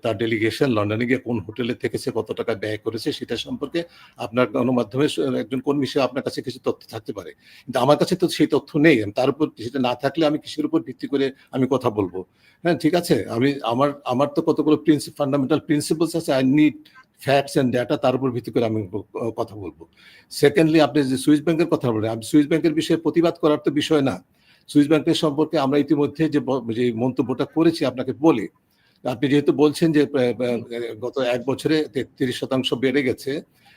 তার ডেলিগেশন লন্ডনে গিয়ে কোন হোটেলে থেকেছে, কত টাকা ব্যয় করেছে, সেটা সম্পর্কে আপনার গণমাধ্যমে একজন কর্মী হিসেবে আপনার কাছে কিছু তথ্য থাকতে পারে, কিন্তু আমার কাছে তো সেই তথ্য নেই। তার উপর সেটা না থাকলে আমি কিসের উপর ভিত্তি করে আমি কথা বলবো? হ্যাঁ, ঠিক আছে, আমার তো কতগুলো ফান্ডামেন্টাল প্রিন্সিপলস আছে। I need facts and data, তার উপর ভিত্তি করে আমি কথা বলবো। সেকেন্ডলি, আপনি যে সুইস ব্যাংকের কথা বলেন, আমি সুইস ব্যাংকের বিষয়ে প্রতিবাদ করার তো বিষয় না। সুইস ব্যাংকের সম্পর্কে আমরা ইতিমধ্যে যে মন্তব্যটা করেছি আপনাকে বলি। আপনি যেহেতু বলছেন যে গত 1 বছরে 33% বেড়ে গেছে,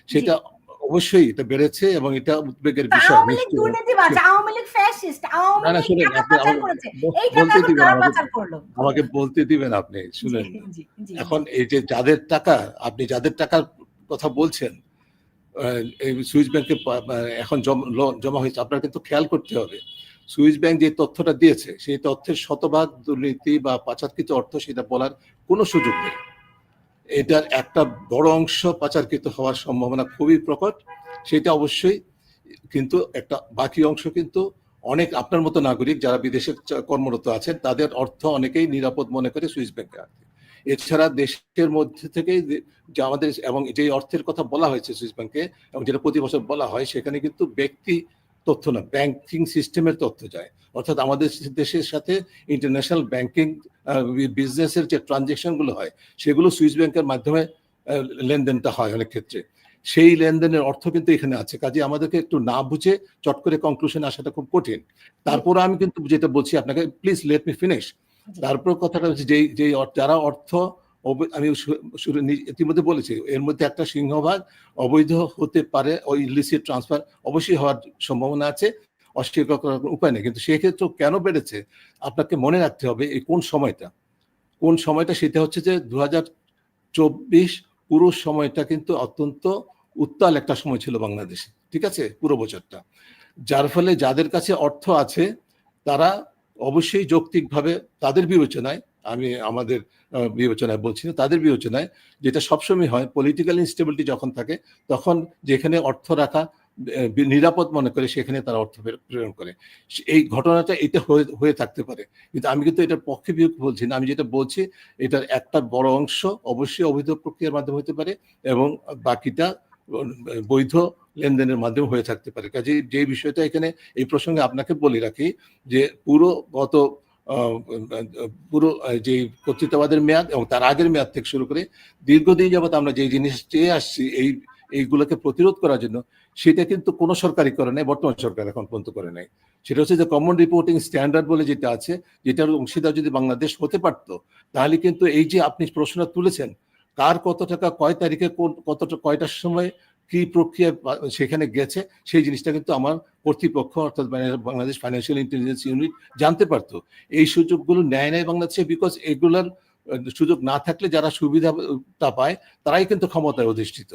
সেটা অবশ্যই এটা বেড়েছে এবং এটা উদ্বেগের বিষয়। আমাকে বলতে দিবেন আপনি, শুনেন। এখন এই যে যাদের টাকা, আপনি যাদের টাকার কথা বলছেন, এই সুইস ব্যাংকে এখন জমা হয়েছে, আপনার কিন্তু খেয়াল করতে হবে সুইস ব্যাংক যে তথ্যটা দিয়েছে সেই তথ্যের শতভাগ দুর্নীতি বা পাচারকৃত অর্থ সেটা বলার কোনো সুযোগ নেই। এটার একটা বড় অংশ পাচারকৃত হওয়ার সম্ভাবনা খুবই প্রকট, সেটা অবশ্যই, কিন্তু একটা বাকি অংশ কিন্তু অনেক আপনার মতো নাগরিক যারা বিদেশে কর্মরত আছেন তাদের অর্থ অনেকেই নিরাপদ মনে করে সুইস ব্যাংকে রাখে। এছাড়া দেশের মধ্যে থেকেই যে আমাদের এবং যে অর্থের কথা বলা হয়েছে সুইস ব্যাংকে এবং যেটা প্রতি বছর বলা হয় সেখানে কিন্তু ব্যক্তি তথ্য না, ব্যাংকিং সিস্টেমের তথ্য যায়। অর্থাৎ আমাদের দেশের সাথে ইন্টারন্যাশনাল ব্যাংকিং বিজনেসের যে ট্রানজেকশন গুলো হয় সেগুলো সুইস ব্যাংকের মাধ্যমে লেনদেনটা হয় অনেক ক্ষেত্রে। সেই লেনদেনের অর্থ কিন্তু এখানে আছে, কাজে আমাদেরকে একটু না বুঝে চট করে কনক্লুশন আসাটা খুব কঠিন। তারপর আমি কিন্তু যেটা বলছি আপনাকে, প্লিজ লেট মি ফিনিশ। তারপর কথাটা হচ্ছে যেই যারা অর্থ আমি ইতিমধ্যে বলেছি এর মধ্যে একটা সিংহভাগ অবৈধ হতে পারে, ওই ইলিসিট ট্রান্সফার অবশ্যই হওয়ার সম্ভাবনা আছে, অস্বীকার করার উপায় নেই। কিন্তু সেক্ষেত্রে কেন বেড়েছে আপনাকে মনে রাখতে হবে এই কোন সময়টা, সেটা হচ্ছে যে 2024 পুরো সময়টা কিন্তু অত্যন্ত উত্তাল একটা সময় ছিল বাংলাদেশে, ঠিক আছে, পুরো বছরটা। যার ফলে যাদের কাছে অর্থ আছে তারা অবশ্যই যৌক্তিকভাবে তাদের বিবেচনায়, আমি আমাদের বিবেচনায় বলছি না, তাদের বিবেচনায় যেটা সবসময় হয়, পলিটিক্যাল ইনস্টেবিলিটি যখন থাকে তখন যেখানে অর্থ রাখা নিরাপদ মনে করে সেখানে তারা অর্থ প্রেরণ করে। এই ঘটনাটা এটা হয়ে থাকতে পারে, কিন্তু আমি কিন্তু এটার পক্ষে বিপক্ষে বলছি না। আমি যেটা বলছি এটার একটা বড় অংশ অবশ্যই অবৈধ প্রক্রিয়ার মাধ্যমে হতে পারে এবং বাকিটা বৈধ লেনদেনের মাধ্যমে হয়ে থাকতে পারে। কাজে যে বিষয়টা এখানে এই প্রসঙ্গে আপনাকে বলে রাখি যে পুরো যে কর্তৃত্ববাদের মেয়াদ এবং তার আগের মেয়াদ থেকে শুরু করে দীর্ঘদিন যাবত আমরা যে জিনিস চেয়ে আসছি এইগুলোকে প্রতিরোধ করার জন্য, সেটা কিন্তু কোনো সরকারই করে নাই, বর্তমান সরকার এখন পর্যন্ত করে নাই। সেটা হচ্ছে যে কমন রিপোর্টিং স্ট্যান্ডার্ড বলে যেটা আছে, যেটার অংশীদার যদি বাংলাদেশ হতে পারতো তাহলে কিন্তু এই যে আপনি প্রশ্ন তুলেছেন কার কত টাকা কয় তারিখে কয়টার সময় কি প্রক্রিয়া সেখানে গেছে, সেই জিনিসটা কিন্তু আমার কর্তৃপক্ষ অর্থাৎ বাংলাদেশ ফাইন্যান্সিয়াল ইন্টেলিজেন্স ইউনিট জানতে পারতো। এই সুযোগগুলো নেয় নাই বাংলাদেশে, বিকজ এগুলার সুযোগ না থাকলে যারা সুবিধাটা পায় তারাই কিন্তু ক্ষমতায় অধিষ্ঠিত।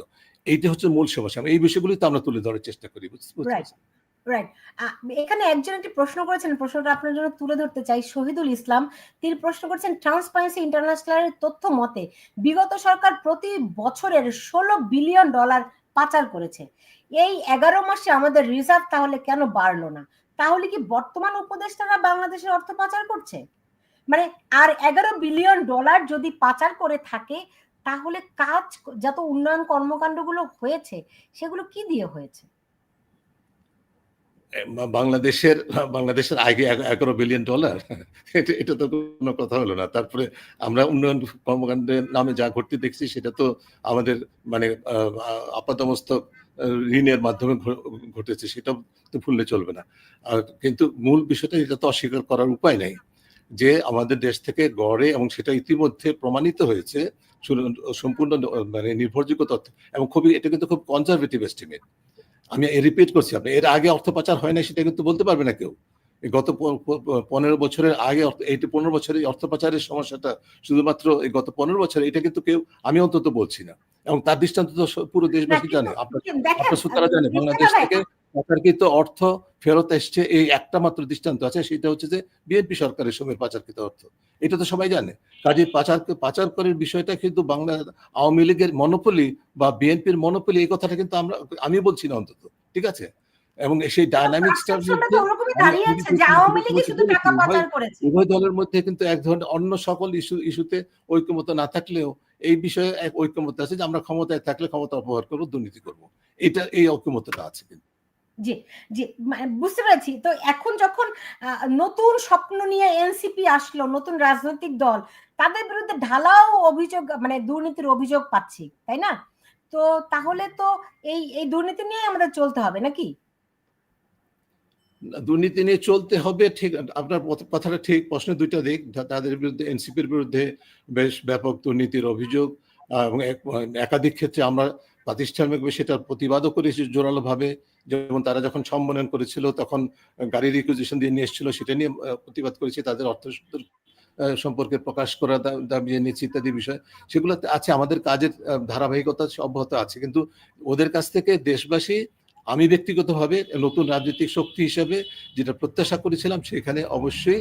এইটা হচ্ছে মূল সমস্যা। এই বিষয়গুলি তো আমরা তুলে ধরার চেষ্টা করি। রাইট। এখানে একজন একটি প্রশ্ন করেছেন, প্রশ্নটা আপনার জন্য তুলে ধরতে চাই। শহীদুল ইসলাম তিনি প্রশ্ন করেছেন, ট্রান্সপারেন্সি ইন্টারন্যাশনালের তথ্য মতে বিগত সরকার প্রতি বছরের $16 বিলিয়ন পাচার করেছে। এই 11 মাসে আমাদের রিজার্ভ তাহলে কেন বাড়লো না? তাহলে কি বর্তমান উপদেষ্টারা বাংলাদেশের অর্থ পাচার করছে? মানে আর $11 বিলিয়ন যদি পাচার করে থাকে তাহলে কাজ যত উন্নয়ন কর্মকাণ্ডগুলো হয়েছে সেগুলো কি দিয়ে হয়েছে? বাংলাদেশের আগে $11 বিলিয়ন, এটা তো কোনো কথা হলো না। তারপরে আমরা উন্নয়ন কর্মকাণ্ডের নামে যা ঘটতে দেখছি সেটা তো আমাদের মানে আপাতমস্তক ঋণের মাধ্যমে ঘটেছে, সেটা তো ভুললে চলবে না। কিন্তু মূল বিষয়টা এটা তো অস্বীকার করার উপায় নাই যে আমাদের দেশ থেকে গড়ে, এবং সেটা ইতিমধ্যে প্রমাণিত হয়েছে সম্পূর্ণ মানে নির্ভরযোগ্য তথ্য এবং এটা কিন্তু খুব কনজারভেটিভ এস্টিমেট। আমি রিপিট করছি, আপনি এর আগে অর্থ পাচার হয় না সেটা কিন্তু বলতে পারবে না কেউ। গত 15 বছরের আগে, এই 15 বছরের অর্থ পাচারের সমস্যাটা শুধুমাত্র এই গত 15 বছরে, এটা কিন্তু কেউ, আমি অন্তত বলছি না। এবং তার দৃষ্টান্ত তো পুরো দেশবাসী জানে, আপনার শ্রোতারা জানে বাংলাদেশ থেকে পাচারকৃত অর্থ ফেরত এসছে এই একটা মাত্র দৃষ্টান্ত আছে, সেটা হচ্ছে যে বিএনপি সরকারের সময় পাচারকৃত অর্থ। এটা তো সবাই জানে। কাজে পাচার করার বিষয়টা কিন্তু আওয়ামী লীগের মনোপলি বা বিএনপির মনোপলি, এই কথাটা কিন্তু আমি বলছি না অন্তত, ঠিক আছে। এবং সেই ডায়নামিক্সটার মধ্যে উভয় দলের মধ্যে কিন্তু এক ধরনের অন্য সকল ইস্যুতে ঐক্যমত না থাকলেও এই বিষয়ে এক ঐক্যমত আছে যে আমরা ক্ষমতায় থাকলে ক্ষমতা অপব্যবহার করবো, দুর্নীতি করবো। এই ঐক্যমতটা আছে কিন্তু। জি জি, বুঝতে পেরেছি। তো এখন যখন নতুন স্বপ্ন নিয়ে এনসিপি আসলো, নতুন রাজনৈতিক দল, তাদের বিরুদ্ধে ঢালাও অভিযোগ, মানে দুর্নীতির অভিযোগ পাচ্ছি, তাই না? তো তাহলে তো এই দুর্নীতি নিয়ে আমাদের চলতে হবে নাকি? দুর্নীতি নিয়ে চলতে হবে, ঠিক, আপনার কথাটা ঠিক। প্রশ্নের দুইটা দিক, তাদের বিরুদ্ধে, এনসিপির বিরুদ্ধে বেশ ব্যাপক দুর্নীতির অভিযোগ এবং একাধিক ক্ষেত্রে আমরা প্রাতিষ্ঠানিকভাবে সেটার প্রতিবাদও করেছি জোরালো ভাবে। যেমন তারা যখন সম্মেলন করেছিল তখন গাড়ির রিকুইজিশন দিয়ে নিয়ে এসেছিল, সেটা নিয়ে প্রতিবাদ করেছি, তাদের অর্থ সম্পর্কে প্রকাশ করা দাবি জানিয়েছি ইত্যাদি বিষয়, সেগুলোতে আছে, আমাদের কাজের ধারাবাহিকতা অব্যাহত আছে। কিন্তু ওদের কাছ থেকে দেশবাসী, আমি ব্যক্তিগতভাবে নতুন রাজনৈতিক শক্তি হিসেবে যেটা প্রত্যাশা করেছিলাম, সেখানে অবশ্যই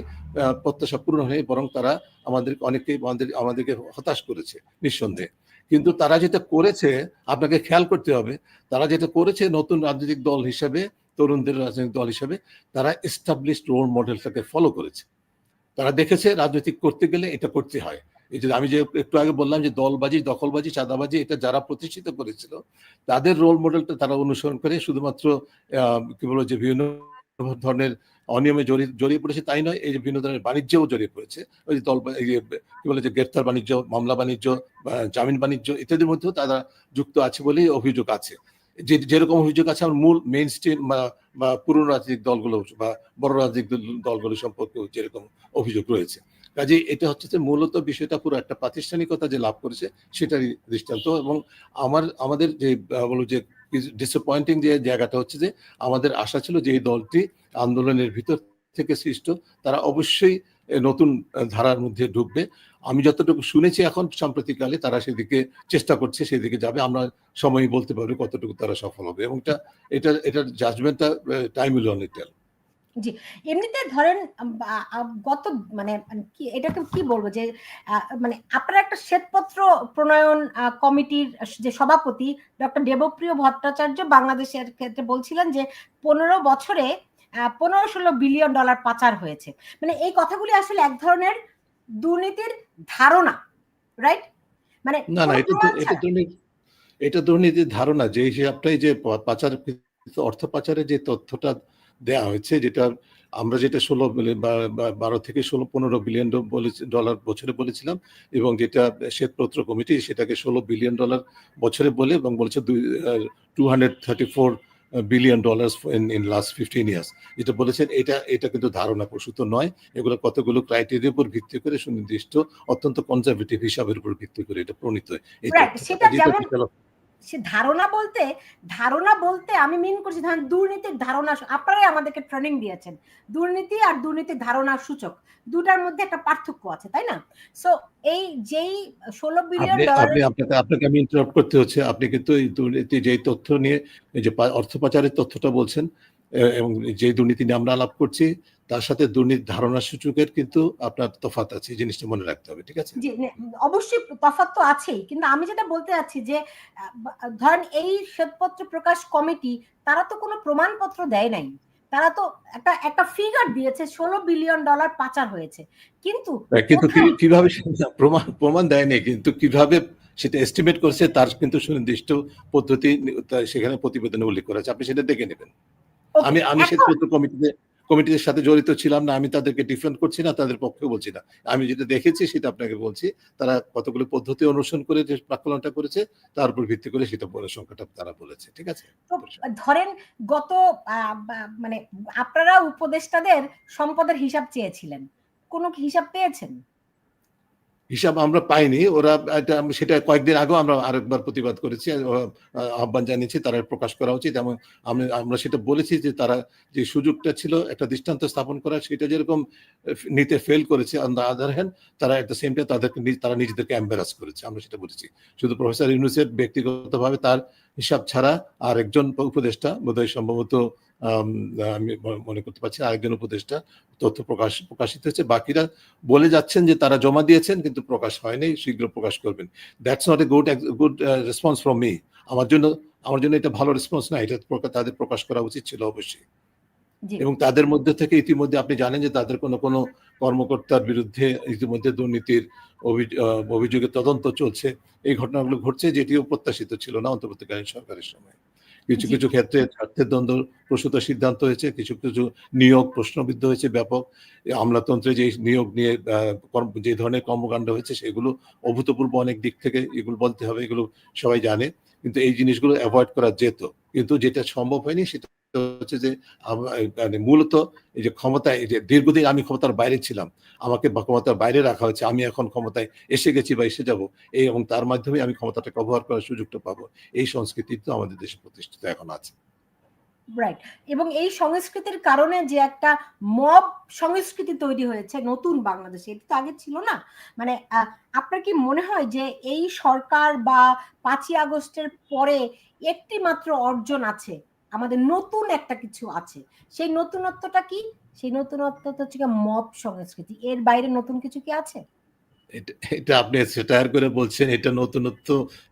প্রত্যাশা পূরণ হয়ে, বরং তারা আমাদেরকে হতাশ করেছে নিঃসন্দেহে। কিন্তু তারা যেটা করেছে, আপনাকে খেয়াল করতে হবে, তারা যেটা করেছে নতুন রাজনৈতিক দল হিসেবে, তরুণদের রাজনৈতিক দল হিসেবে, তারা এস্টাবলিশড রোল মডেলটাকে ফলো করেছে। তারা দেখেছে রাজনৈতিক করতে গেলে এটা করতে হয়। এই যে আমি যে একটু আগে বললাম যে দলবাজি, দখলবাজি, চাঁদাবাজি, এটা যারা প্রতিষ্ঠিত করেছিল তাদের রোল মডেলটা তারা অনুসরণ করে শুধুমাত্র কি বলবো যে বিভিন্ন ধরনের অনিয়মে জড়িয়ে পড়েছে তাই নয়, এই যে বিভিন্ন ধরনের বাণিজ্যও জড়িয়ে পড়েছে। ওই যে কি বলে যে গ্রেফতার বাণিজ্য, মামলা বাণিজ্য, জামিন বাণিজ্য ইত্যাদির মধ্যেও তারা যুক্ত আছে বলেই অভিযোগ আছে। যেরকম অভিযোগ আছে আমার মূল মেইন স্ট্রিম বা পুরনো রাজনৈতিক দলগুলো বা বড় রাজনৈতিক দলগুলো সম্পর্কেও যেরকম অভিযোগ রয়েছে। কাজে এটা হচ্ছে যে মূলত বিষয়টা পুরো একটা প্রাতিষ্ঠানিকতা যে লাভ করেছে সেটারই দৃষ্টান্ত। এবং আমাদের যে বলো যে ডিসঅ্যাপয়েন্টিং যে জায়গাটা হচ্ছে যে আমাদের আশা ছিল যে এই দলটি আন্দোলনের ভিতর থেকে সৃষ্ট, তারা অবশ্যই নতুন ধারার মধ্যে ঢুকবে। আমি যতটুকু শুনেছি এখন সাম্প্রতিককালে তারা সেদিকে চেষ্টা করছে, সেদিকে যাবে। আমরা সময়ই বলতে পারবো কতটুকু তারা সফল হবে, এবং এটার জাজমেন্টটা টাইম উইল অনলি টেল। জি, এমনিতে ধরেন গত মানে কি এটাকে কি বলবো যে মানে আপনারা একটা শ্বেতপত্র প্রণয়ন কমিটির যে সভাপতি ডক্টর দেবপ্রিয় ভট্টাচার্য বাংলাদেশের ক্ষেত্রে বলছিলেন যে 15 বছরে 15-16 বিলিয়ন ডলার পাচার হয়েছে। মানে এই কথাগুলি আসলে এক ধরনের দুর্নীতির ধারণা, রাইট? মানে না না, এটা দুর্নীতির ধারণা। যে হিসাবটাই যে অর্থ পাচারের যে তথ্যটা দেয়া হয়েছে, আমরা যেটা 12 থেকে 15 বিলিয়ন ডলার বছরে বলেছিলাম, এবং যেটা শ্বেতপত্র কমিটি সেটাকে 16 বিলিয়ন ডলার বছরে বলে, এবং বলেছে 234 billion dollar in last 15 years যেটা বলেছেন, এটা কিন্তু ধারণা প্রসূত নয়। এগুলো কতগুলো ক্রাইটেরিয়ার উপর ভিত্তি করে, সুনির্দিষ্ট অত্যন্ত কনজারভেটিভ হিসাবের উপর ভিত্তি করে এটা প্রণীত। সেটা যেমন সে ধারণা বলতে আমি মিন করছি ধরেন দুর্নীতির ধারণা। আপনারাই আমাদেরকে ট্রেনিং দিয়েছেন, দুর্নীতি আর দুর্নীতির ধারণা সূচক দুটার মধ্যে একটা পার্থক্য আছে, তাই না? সো এই যেই 16 বিলিয়ন ডলার, আপনাকে আমি ইন্টারাপ্ট করতে হচ্ছে। আপনি কিন্তু এই দুর্নীতি যে তথ্য নিয়ে, এই যে অর্থ পাচারের তথ্যটা বলছেন, এবং যে দুর্নীতি নিয়ে আমরা আলাপ করছি, তার সাথে দুর্নীতি ধারণা সূচকের কিন্তু আপনার তফাৎ আছে, এই জিনিসটা মনে রাখতে হবে, ঠিক আছে? জি, অবশ্যই তফাৎ তো আছেই, কিন্তু আমি যেটা বলতে চাচ্ছি যে ধরেন এই শ্বেতপত্র প্রকাশ কমিটি তারা তো কোনো প্রমাণপত্র দেয় নাই, তারা তো একটা ফিগার দিয়েছে 16 বিলিয়ন ডলার পাচার হয়েছে, কিন্তু কিভাবে প্রমাণ দেয়নি, কিন্তু কিভাবে সেটা এস্টিমেট করছে তার কিন্তু সুনির্দিষ্ট পদ্ধতি সেখানে প্রতিবেদনে উল্লেখ করা আছে, আপনি সেটা দেখে নেবেন। আমি শ্বেতপত্র কমিটির সাথে জড়িত ছিলাম না, আমি তাদেরকে ডিফেন্ড করছি না, তাদের পক্ষে বলছি না। আমি যেটা দেখেছি সেটা আপনাকে বলছি। তারা কতগুলো পদ্ধতি অনুসরণ করে যে প্রাক্কলনটা করেছে, তার উপর ভিত্তি করে সেটা সংখ্যাটা তারা বলেছে, ঠিক আছে? তো ধরেন গত মানে আপনারা উপদেষ্টাদের সম্পদের হিসাব চেয়েছিলেন, কোনো হিসাব পেয়েছেন? হিসাব আমরা পাইনি। সেটা কয়েকদিন আগেও আমরা আরেকবার প্রতিবাদ করেছি, আহ্বান জানিয়েছি তারা প্রকাশ করা উচিত। এবং আমরা সেটা বলেছি যে তারা যে সুযোগটা ছিল একটা দৃষ্টান্ত স্থাপন করা, সেটা যেরকম নিতে ফেল করেছে, অন দ্য আদার হ্যান্ড তারা একটা সেম টাইম তারা নিজেদেরকে এম্বারাস করেছে, আমরা সেটা বলেছি। শুধু প্রফেসর ইউনূসের ব্যক্তিগতভাবে তার হিসাব ছাড়া আর একজন উপদেষ্টা, বোধহয় সম্ভবত আমি মনে করতে পারছি আরেকজন উপদেষ্টা তথ্য প্রকাশিত হয়েছে, বাকিরা বলে যাচ্ছেন যে তারা জমা দিয়েছেন কিন্তু প্রকাশ হয়নি, শীঘ্র প্রকাশ করবেন। That's not a good response from me. আমার জন্য এটা ভালো রেসপন্স না, এটা তাদের প্রকাশ করা উচিত ছিল অবশ্যই। এবং তাদের মধ্যে থেকে ইতিমধ্যে আপনি জানেন যে তাদের কোনো কর্মকর্তার বিরুদ্ধে ইতিমধ্যে দুর্নীতির অভিযোগে তদন্ত চলছে। এই ঘটনাগুলো ঘটছে, যেটিও প্রত্যাশিত ছিল না অন্তর্বর্তীকালীন সরকারের সময়। কিছু ক্ষেত্রে স্বার্থের দ্বন্দ্ব প্রসূত সিদ্ধান্ত হয়েছে, কিছু নিয়োগ প্রশ্নবিদ্ধ হয়েছে ব্যাপক। আমলাতন্ত্রে যে নিয়োগ নিয়ে যে ধরনের কর্মকাণ্ড হয়েছে সেগুলো অভূতপূর্ব অনেক দিক থেকে, এগুলো বলতে হবে, এগুলো সবাই জানে। কিন্তু এই জিনিসগুলো অ্যাভয়েড করা যেত, কিন্তু যেটা সম্ভব হয়নি সেটা হচ্ছে যে মানে মূলত এই যে ক্ষমতায়, এই যে দীর্ঘদিন আমি ক্ষমতার বাইরে ছিলাম, আমাকে ক্ষমতার বাইরে রাখা হয়েছে, আমি এখন ক্ষমতায় এসে গেছি বা এসে যাব, এবং তার মাধ্যমে আমি ক্ষমতাটাকে ব্যবহার করার সুযোগটা পাবো, এই সংস্কৃতি তো আমাদের দেশে প্রতিষ্ঠিত এখন আছে। রাইট। এবং এই সংস্কৃতির কারণে যে একটা মব সংস্কৃতি তৈরি হয়েছে নতুন বাংলাদেশে, এটা তো আগে ছিল না। মানে আপনার কি মনে হয় যে এই সরকার বা 5ই আগস্টের পরে একটি মাত্র অর্জন আছে, আমাদের নতুন একটা কিছু আছে, সেই নতুনত্বটা কি? সেই নতুনত্বটা হচ্ছে মব সংস্কৃতি, এর বাইরে নতুন কিছু কি আছে? এটা আপনি সেটার করে বলছেন, এটা নতুনত্ব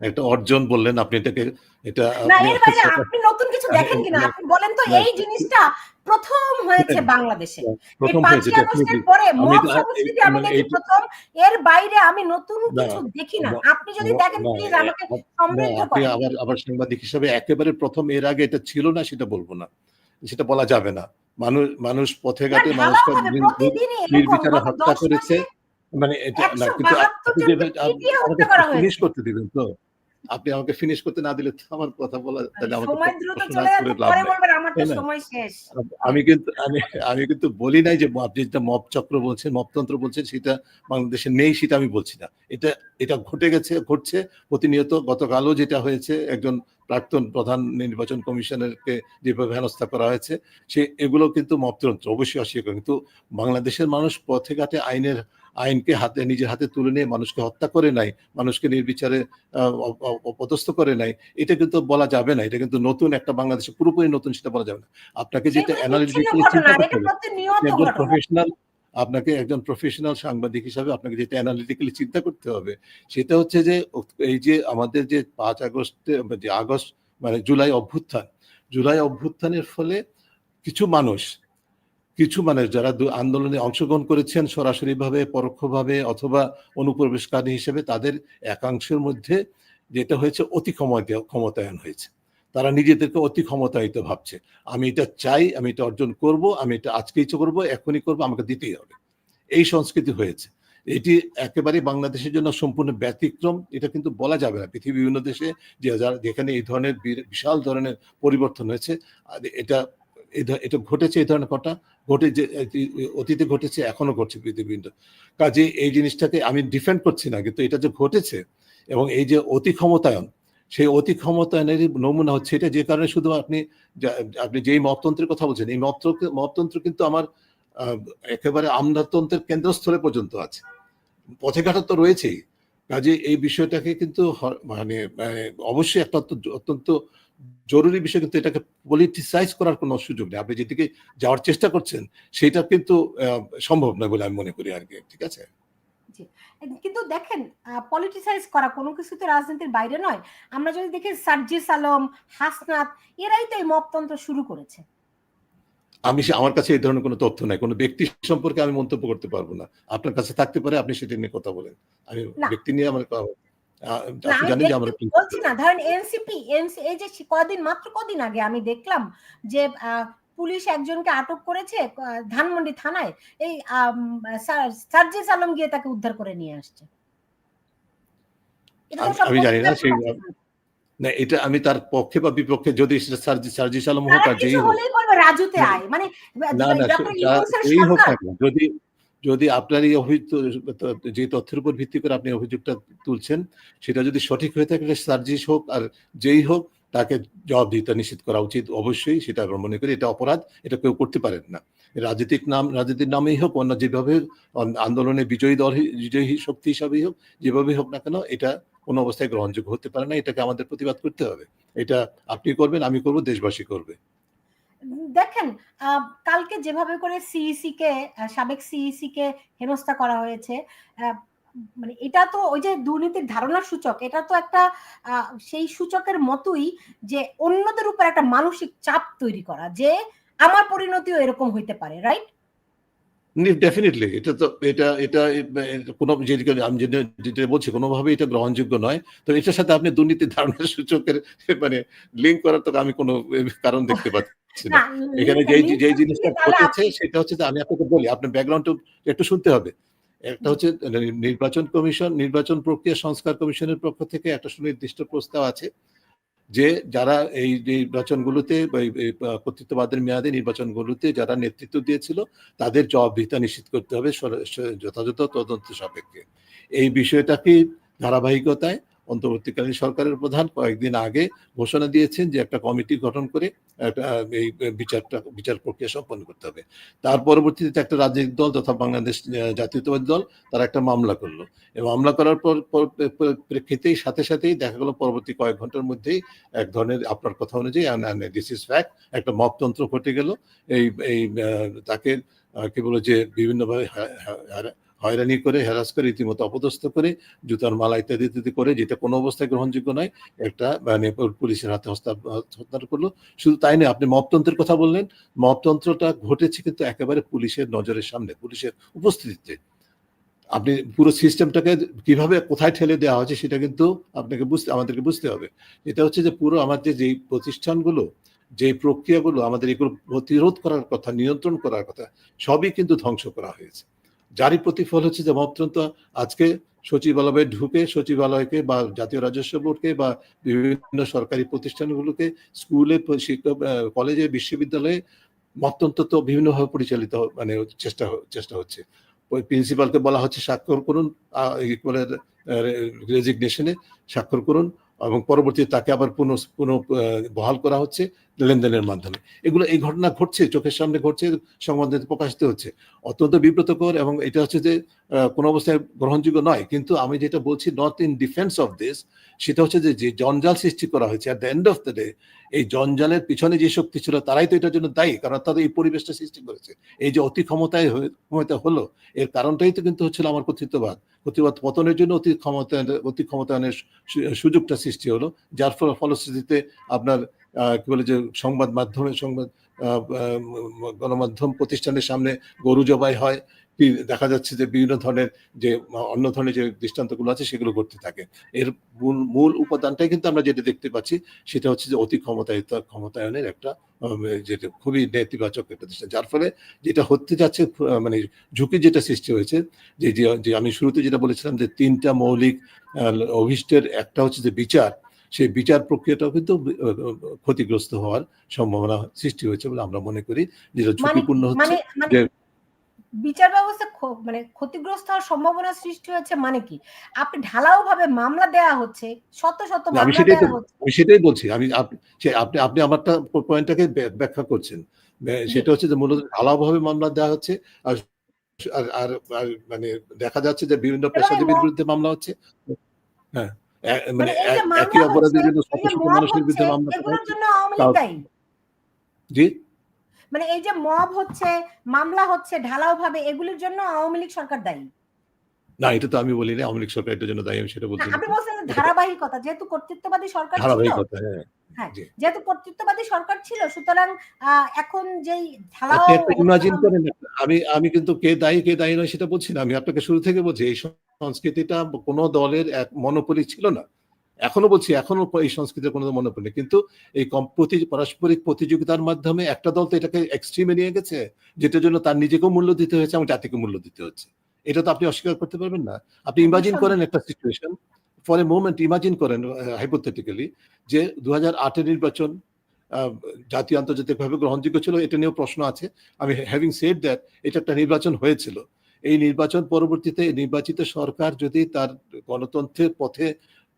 একটা অর্জন বললেন আপনি, এটাকে এটা না, আপনি এর বাইরে আপনি নতুন কিছু দেখেন কিনা, না, আপনি বলেন তো। না, এই জিনিসটা প্রথম হয়েছে বাংলাদেশে, এই প্রথম হয়েছে 5ই আগস্টের ডেফিনেটলি। পরে আমি মব সংস্কৃতি আমি মানে দেখি এইটা প্রথম। এর বাইরে আমি নতুন না, কিছু দেখি না। ম- আপনি যদি ম- দেখেন না, প্লিজ এ- আমাকে আপ- না, সমৃদ্ধ আপনি করেন। আবার আবার সাংবাদিক হিসাবে একেবারে প্রথম, এর আগে এটা ছিল না সেটা বলবো না, সেটা বলা যাবে না। মানুষ মানুষ পথে না, ঘাটে মানুষকে ঢালাওভাবে প্রতিদিনই এরকম নির্বিচারে গত হত্যা 10 করেছে। মাসে মানে এটা না, কিন্তু 172 আপনি যে জনকে পিটিয়ে আমাকে হত্যা করা ফিনিশ হয়েছে। করতে দিবেন তো, আপনি আমাকে ফিনিশ করতে না দিলে তো আমার কথা বলা, তাহলে আমাকে সময় দ্রুত প্রশ্ন না চলে করে যাচ্ছে, লাভ পরে নাই, বলবেন আমার তো তাই না? সময় শেষ। আমি কিন্তু আমি কিন্তু বলি নাই যে আপনি যেটা মব চক্র বলছেন, মবতন্ত্র বলছেন, সেটা বাংলাদেশে নেই সেটা আমি বলছি না। এটা এটা ঘটে গেছে, ঘটছে প্রতিনিয়ত। গতকালও যেটা হয়েছে, একজন প্রাক্তন প্রধান নির্বাচন কমিশনারকে যেভাবে হেনস্থা করা হয়েছে, এগুলো কিন্তু মবতন্ত্র, অবশ্যই অস্বীকার। কিন্তু বাংলাদেশের মানুষ পথে ঘাটে আইনকে নিজের হাতে তুলে নিয়ে মানুষকে হত্যা করে নাই, মানুষকে নির্বিচারে অপদস্থ করে নাই, এটা কিন্তু বলা যাবে না। এটা কিন্তু নতুন একটা বাংলাদেশে, পুরোপুরি নতুন সেটা বলা যাবে না। আপনাকে যেটা সেগুলো বিচ্ছিন্ন অ্যানালিটিক্যালি ঘটনা, চিন্তা আর করতে এটা হবে, আপনি প্রতিনিয়ত একজন ঘটনা। প্রফেশনাল, আপনাকে একজন প্রফেশনাল সাংবাদিক হিসাবে আপনাকে যেটা অ্যানালিটিক্যালি চিন্তা করতে হবে, সেটা হচ্ছে যে এই যে আমাদের যে 5 আগস্টে যে আগস্ট মানে জুলাই অভ্যুত্থানের ফলে কিছু মানুষ, যারা আন্দোলনে অংশগ্রহণ করেছেন সরাসরিভাবে, পরোক্ষভাবে অথবা অনুপ্রবেশকারী হিসেবে, তাদের একাংশের মধ্যে যেটা হয়েছে, অতি ক্ষমতায়ন হয়েছে। তারা নিজেদেরকে অতি ক্ষমতায়িত ভাবছে। আমি এটা চাই, আমি এটা অর্জন করব, আমি এটা আজকেই করব, এখনই করব, আমাকে দিতেই হবে। এই সংস্কৃতি হয়েছে। এটি একেবারে বাংলাদেশের জন্য সম্পূর্ণ ব্যতিক্রম। এটা কিন্তু বলা যাবে না। পৃথিবীর বিভিন্ন দেশে যেখানে এই ধরনের বিশাল ধরনের পরিবর্তন হয়েছে, আর এটা ঘটেছে, এই ধরনের ঘটনা ঘটে, যে অতীতে ঘটেছে, এখনো ঘটছে পৃথিবীর। কাজে এই জিনিসটাকে আমি ডিফেন্ড করছি না, কিন্তু এটা যে ঘটেছে, এবং এই যে অতি ক্ষমতায়ন, সেই অতি ক্ষমতায়নেরই নমুনা হচ্ছে এটা। যে কারণে শুধু আপনি যেই মতন্ত্রের কথা বলছেন, এই মতন্ত্র কিন্তু আমার একেবারে আমলাতন্ত্রের কেন্দ্রস্থলে পর্যন্ত আছে, পথে ঘাটা তো রয়েছেই। কাজে এই বিষয়টাকে কিন্তু অবশ্যই একটা অত্যন্ত জরুরি বিষয়, কিন্তু এটাকে পলিটিসাইজ করার কোনো সুযোগ নেই। আপনি যেদিকে যাওয়ার চেষ্টা করছেন সেটা কিন্তু সম্ভব নয় বলে আমি মনে করি আর কি। ঠিক আছে, কিন্তু দেখেন, পলিটিসাইজ করা কোনো কিছু তো রাজনীতির বাইরে নয়। আমরা যদি দেখি সার্জিস আলম, হাসনাত, এরাই তো এই মপতন্ত্র শুরু করেছে। আমার কাছে এই ধরনের কোনো তথ্য নাই, কোনো ব্যক্তি সম্পর্কে আমি মন্তব্য করতে পারবো না। আপনার কাছে থাকতে পারে, আপনি সেটা নিয়ে কথা বলেন। আমি না, ব্যক্তি নিয়ে আমার না, আপনি আমি জানেন যে ব্যক্তি আমার বলছি না। ধরেন এনসিপি, এই যে মাত্র কদিন আগে আমি দেখলাম যে পুলিশ একজনকে আটক করেছে ধানমন্ডি থানায়। এই সার্জিস আলম গিয়ে তাকে উদ্ধার করে নিয়ে আসছে। এটা তো সব আমি জানি না পত্রিকার সেই, খবর। না এটা আমি তার পক্ষে বা বিপক্ষে, যদি সেটা সার্জিস আলম হোক তারা আর কিছু যেই হোক, হলেই বলবে রাজুতে না, আয়। মানে না, না, ডক্টর ইউনূসের যেই হোক সরকার। না কেন, যদি যদি আপনার এই যে তথ্যের উপর ভিত্তি করে আপনি অভিযোগটা তুলছেন, সেটা যদি সঠিক হয়ে থাকে, সার্জিস হোক আর যেই হোক, তাকে জবাবদিহিতা নিশ্চিত করা উচিত অবশ্যই। সেটা আমরা মনে করি এটা অপরাধ, এটা কেউ করতে পারেন না। রাজনীতির নামেই হোক, অন্য যেভাবে আন্দোলনে বিজয়ী শক্তি হিসাবেই হোক, যেভাবেই হোক না কেন, এটা কোনো অবস্থায় গ্রহণযোগ্য হতে পারে না। এটাকে আমাদের প্রতিবাদ করতে হবে। এটা আপনি করবেন, আমি করব, দেশবাসী করবে। দেখেন, কালকে যেভাবে করে সিইসি কে, সাবেক সিইসি কে হেনস্থা করা হয়েছে, মানে এটা তো ওই যে দুর্নীতির ধারণার সূচক, এটা তো একটা সেই সূচকের মতোই, যে অন্যদের উপর একটা মানসিক চাপ তৈরি করা, যে আমার পরিণতিও এরকম হইতে পারে, রাইট? ডেফিনেটলি এটা তো এটা এটা কোনো আমি যেটা বলছি, কোনোভাবে এটা গ্রহণযোগ্য নয়। তো এটার সাথে আপনি দুর্নীতির ধারণার সূচকের মানে লিঙ্ক করার তো আমি কোনো কারণ দেখতে পাচ্ছি না। না, এখানে যেই জিনিসটা তাহলে ঘটেছে সেটা হচ্ছে যে, আমি আপনাকে বলি, আপনার ব্যাকগ্রাউন্ডটা একটু শুনতে হবে। একটা হচ্ছে নির্বাচন প্রক্রিয়া সংস্কার কমিশনের পক্ষ থেকে একটা সুনির্দিষ্ট প্রস্তাব আছে, যে যারা এই নির্বাচনগুলোতে, কর্তৃত্ববাদের মেয়াদে নির্বাচনগুলোতে যারা নেতৃত্ব দিয়েছিল, তাদের জবাবদিহিতা নিশ্চিত করতে হবে যথাযথ তদন্ত সাপেক্ষে। এই বিষয়টাকে ধারাবাহিকতায় অন্তর্বর্তীকালীন সরকারের প্রধান কয়েকদিন আগে ঘোষণা দিয়েছেন যে একটা কমিটি গঠন করে একটা এই বিচার প্রক্রিয়া সম্পন্ন করতে হবে। তার পরবর্তীতে একটা রাজনৈতিক দল তথা বাংলাদেশ জাতীয়তাবাদী দল তারা একটা মামলা করলো। এই মামলা করার প্রেক্ষিতেই সাথেই দেখা গেল পরবর্তী কয়েক ঘন্টার মধ্যেই এক ধরনের আপনার কথা অনুযায়ী দিস ইজ ফ্যাক্ট একটা মপতন্ত্র ঘটে গেল। এই এই তাকে কি বলে যে বিভিন্নভাবে হয়রানি করে হ্যারাস করে রীতিমতো অপদস্থ করে জুতার মালা ইত্যাদি করে, যেটা কোনো অবস্থায় গ্রহণযোগ্য নয়, একটা মানে পুলিশের হাতে হস্তান্তর করলো। শুধু তাই নয়, আপনি মপতন্ত্রের কথা বললেন, মপতন্ত্রটা ঘটেছে কিন্তু একেবারে পুলিশের নজরের সামনে, পুলিশের উপস্থিতিতে। আপনি পুরো সিস্টেমটাকে কিভাবে কোথায় ঠেলে দেওয়া হয়েছে সেটা কিন্তু আমাদেরকে বুঝতে হবে। এটা হচ্ছে যে পুরো আমাদের যেই প্রতিষ্ঠানগুলো, যে প্রক্রিয়াগুলো আমাদের এগুলো প্রতিরোধ করার কথা, নিয়ন্ত্রণ করার কথা, সবই কিন্তু ধ্বংস করা হয়েছে। যারই প্রতিফল হচ্ছে যে মপতন্ত্র আজকে সচিবালয়ে ঢুকে সচিবালয়কে বা জাতীয় রাজস্ব বোর্ডকে বা বিভিন্ন সরকারি প্রতিষ্ঠানগুলোকে, স্কুলে, শিক্ষক, কলেজে, বিশ্ববিদ্যালয়ে মপতন্ত্র তো বিভিন্নভাবে পরিচালিত মানে চেষ্টা হচ্ছে। ওই প্রিন্সিপালকে বলা হচ্ছে স্বাক্ষর করুন, রেজিগনেশনে স্বাক্ষর করুন, এবং পরবর্তীতে তাকে আবার পুনঃ বহাল করা হচ্ছে লেনদেনের মাধ্যমে। এই ঘটনা ঘটছে, চোখের সামনে ঘটছে, সংবাদে প্রকাশিত হচ্ছে। অত্যন্ত বিব্রতকর, এবং এটা হচ্ছে যে কোনো অবস্থায় গ্রহণযোগ্য নয়। কিন্তু আমি যেটা বলছি, not in defence of this, সেটা হচ্ছে যে জঞ্জাল সৃষ্টি করা হয়েছে, at the end of the day এই জঞ্জালের পিছনে যে শক্তি ছিল তারাই তো এটার জন্য দায়ী, কারণ তাদের এই পরিবেশটা সৃষ্টি করেছে। এই যে অতি ক্ষমতায় হলো, এর কারণটাই তো কিন্তু হচ্ছিল আমার কর্তৃত্ববাদ পতনের জন্য অতি ক্ষমতায়নের সুযোগটা সৃষ্টি হলো, যার ফলশ্রুতিতে আপনার কি বলে যে সংবাদ গণমাধ্যম প্রতিষ্ঠানের সামনে গরু জবাই হয়, দেখা যাচ্ছে যে বিভিন্ন ধরনের যে অন্য ধরনের যে দৃষ্টান্তগুলো আছে সেগুলো ঘটতে থাকে। এর মূল উপাদানটাই কিন্তু আমরা যেটা দেখতে পাচ্ছি সেটা হচ্ছে যে অতি ক্ষমতায়নের একটা যেটা খুবই নেতিবাচক একটা দৃষ্টান্ত, যার ফলে যেটা হতে যাচ্ছে মানে ঝুঁকি যেটা সৃষ্টি হয়েছে, যে আমি শুরুতে যেটা বলেছিলাম যে 3টা মৌলিক অভিষ্টের একটা হচ্ছে যে বিচার, সেই বিচার প্রক্রিয়াটাও কিন্তু ক্ষতিগ্রস্ত হওয়ার সম্ভাবনা সৃষ্টি হয়েছে বলে আমরা মনে করি, যেটা ঝুঁকিপূর্ণ হচ্ছে। যে বিচার ব্যবস্থা মানে ক্ষতিগ্রস্ত হওয়ার সম্ভাবনা সৃষ্টি হয়েছে মানে কি? আপনি ঢালাও ভাবে মামলা দেয়া হচ্ছে, শত মামলা দেয়া হচ্ছে। আমি সেটাই বলছি। আপনি আমারটা পয়েন্টটাকে ব্যাখ্যা করছেন। সেটা হচ্ছে যে মূলত ঢালাওভাবে মামলা দেওয়া হচ্ছে, আর আর মানে দেখা যাচ্ছে যে বিভিন্ন পেশাজীবীর বিরুদ্ধে মামলা হচ্ছে। হ্যাঁ, মানে এই যে একই মামলা অপরাধের জন্য হচ্ছে, এই যে শত মব মানুষের হচ্ছে, বিরুদ্ধে মামলা করা এগুলোর হচ্ছে। জন্য আওয়ামী লীগ দায়ী। জি, মানে এই যে মব হচ্ছে, মামলা হচ্ছে ঢালাও ভাবে, এগুলির জন্য আওয়ামী লীগ সরকার দায়ী। না, এটা তো আমি বলিনি আওয়ামী লীগ সরকার এটার জন্য দায়ী, আমি সেটা না, বলছি না আপনি তো। বলছেন এটা ধারাবাহিকতা, যেহেতু কর্তৃত্ববাদী সরকার ছিল, ধারাবাহিকতা, হ্যাঁ। হ্যাঁ, জি। যেহেতু কর্তৃত্ববাদী সরকার ছিল, সুতরাং এখন যেই ঢালাও আপনি একটা ইমাজিন করেন, আমি কিন্তু কে দায়ী নয় সেটা বলছি না। আমি আপনাকে শুরু থেকে বলছি এই সংস্কৃতিটা কোনো দলের এক মনোপলি ছিল না। এখনো বলছি, এখনো এই সংস্কৃতির কোনো মনোপলি নেই। কিন্তু এই পারস্পরিক প্রতিযোগিতার মাধ্যমে একটা দল তো এটাকে এক্সট্রিমে নিয়ে গেছে, যেটার জন্য তার নিজেকেও মূল্য দিতে হয়েছে এবং জাতিকে মূল্য দিতে হচ্ছে। এটা তো আপনি অস্বীকার করতে পারবেন না। আপনি ইমাজিন করেন একটা situation, for a moment imagine করেন হাইপোথেটিক্যালি, যে 2008 এর নির্বাচন জাতীয় আন্তর্জাতিকভাবে গ্রহণযোগ্য ছিল, এটা নিয়েও প্রশ্ন আছে। আমি হ্যাভিং সেড দ্যাট, এটা একটা নির্বাচন হয়েছিল। এই নির্বাচন পরবর্তীতে নির্বাচিত সরকার যদি তার গণতন্ত্রের পথে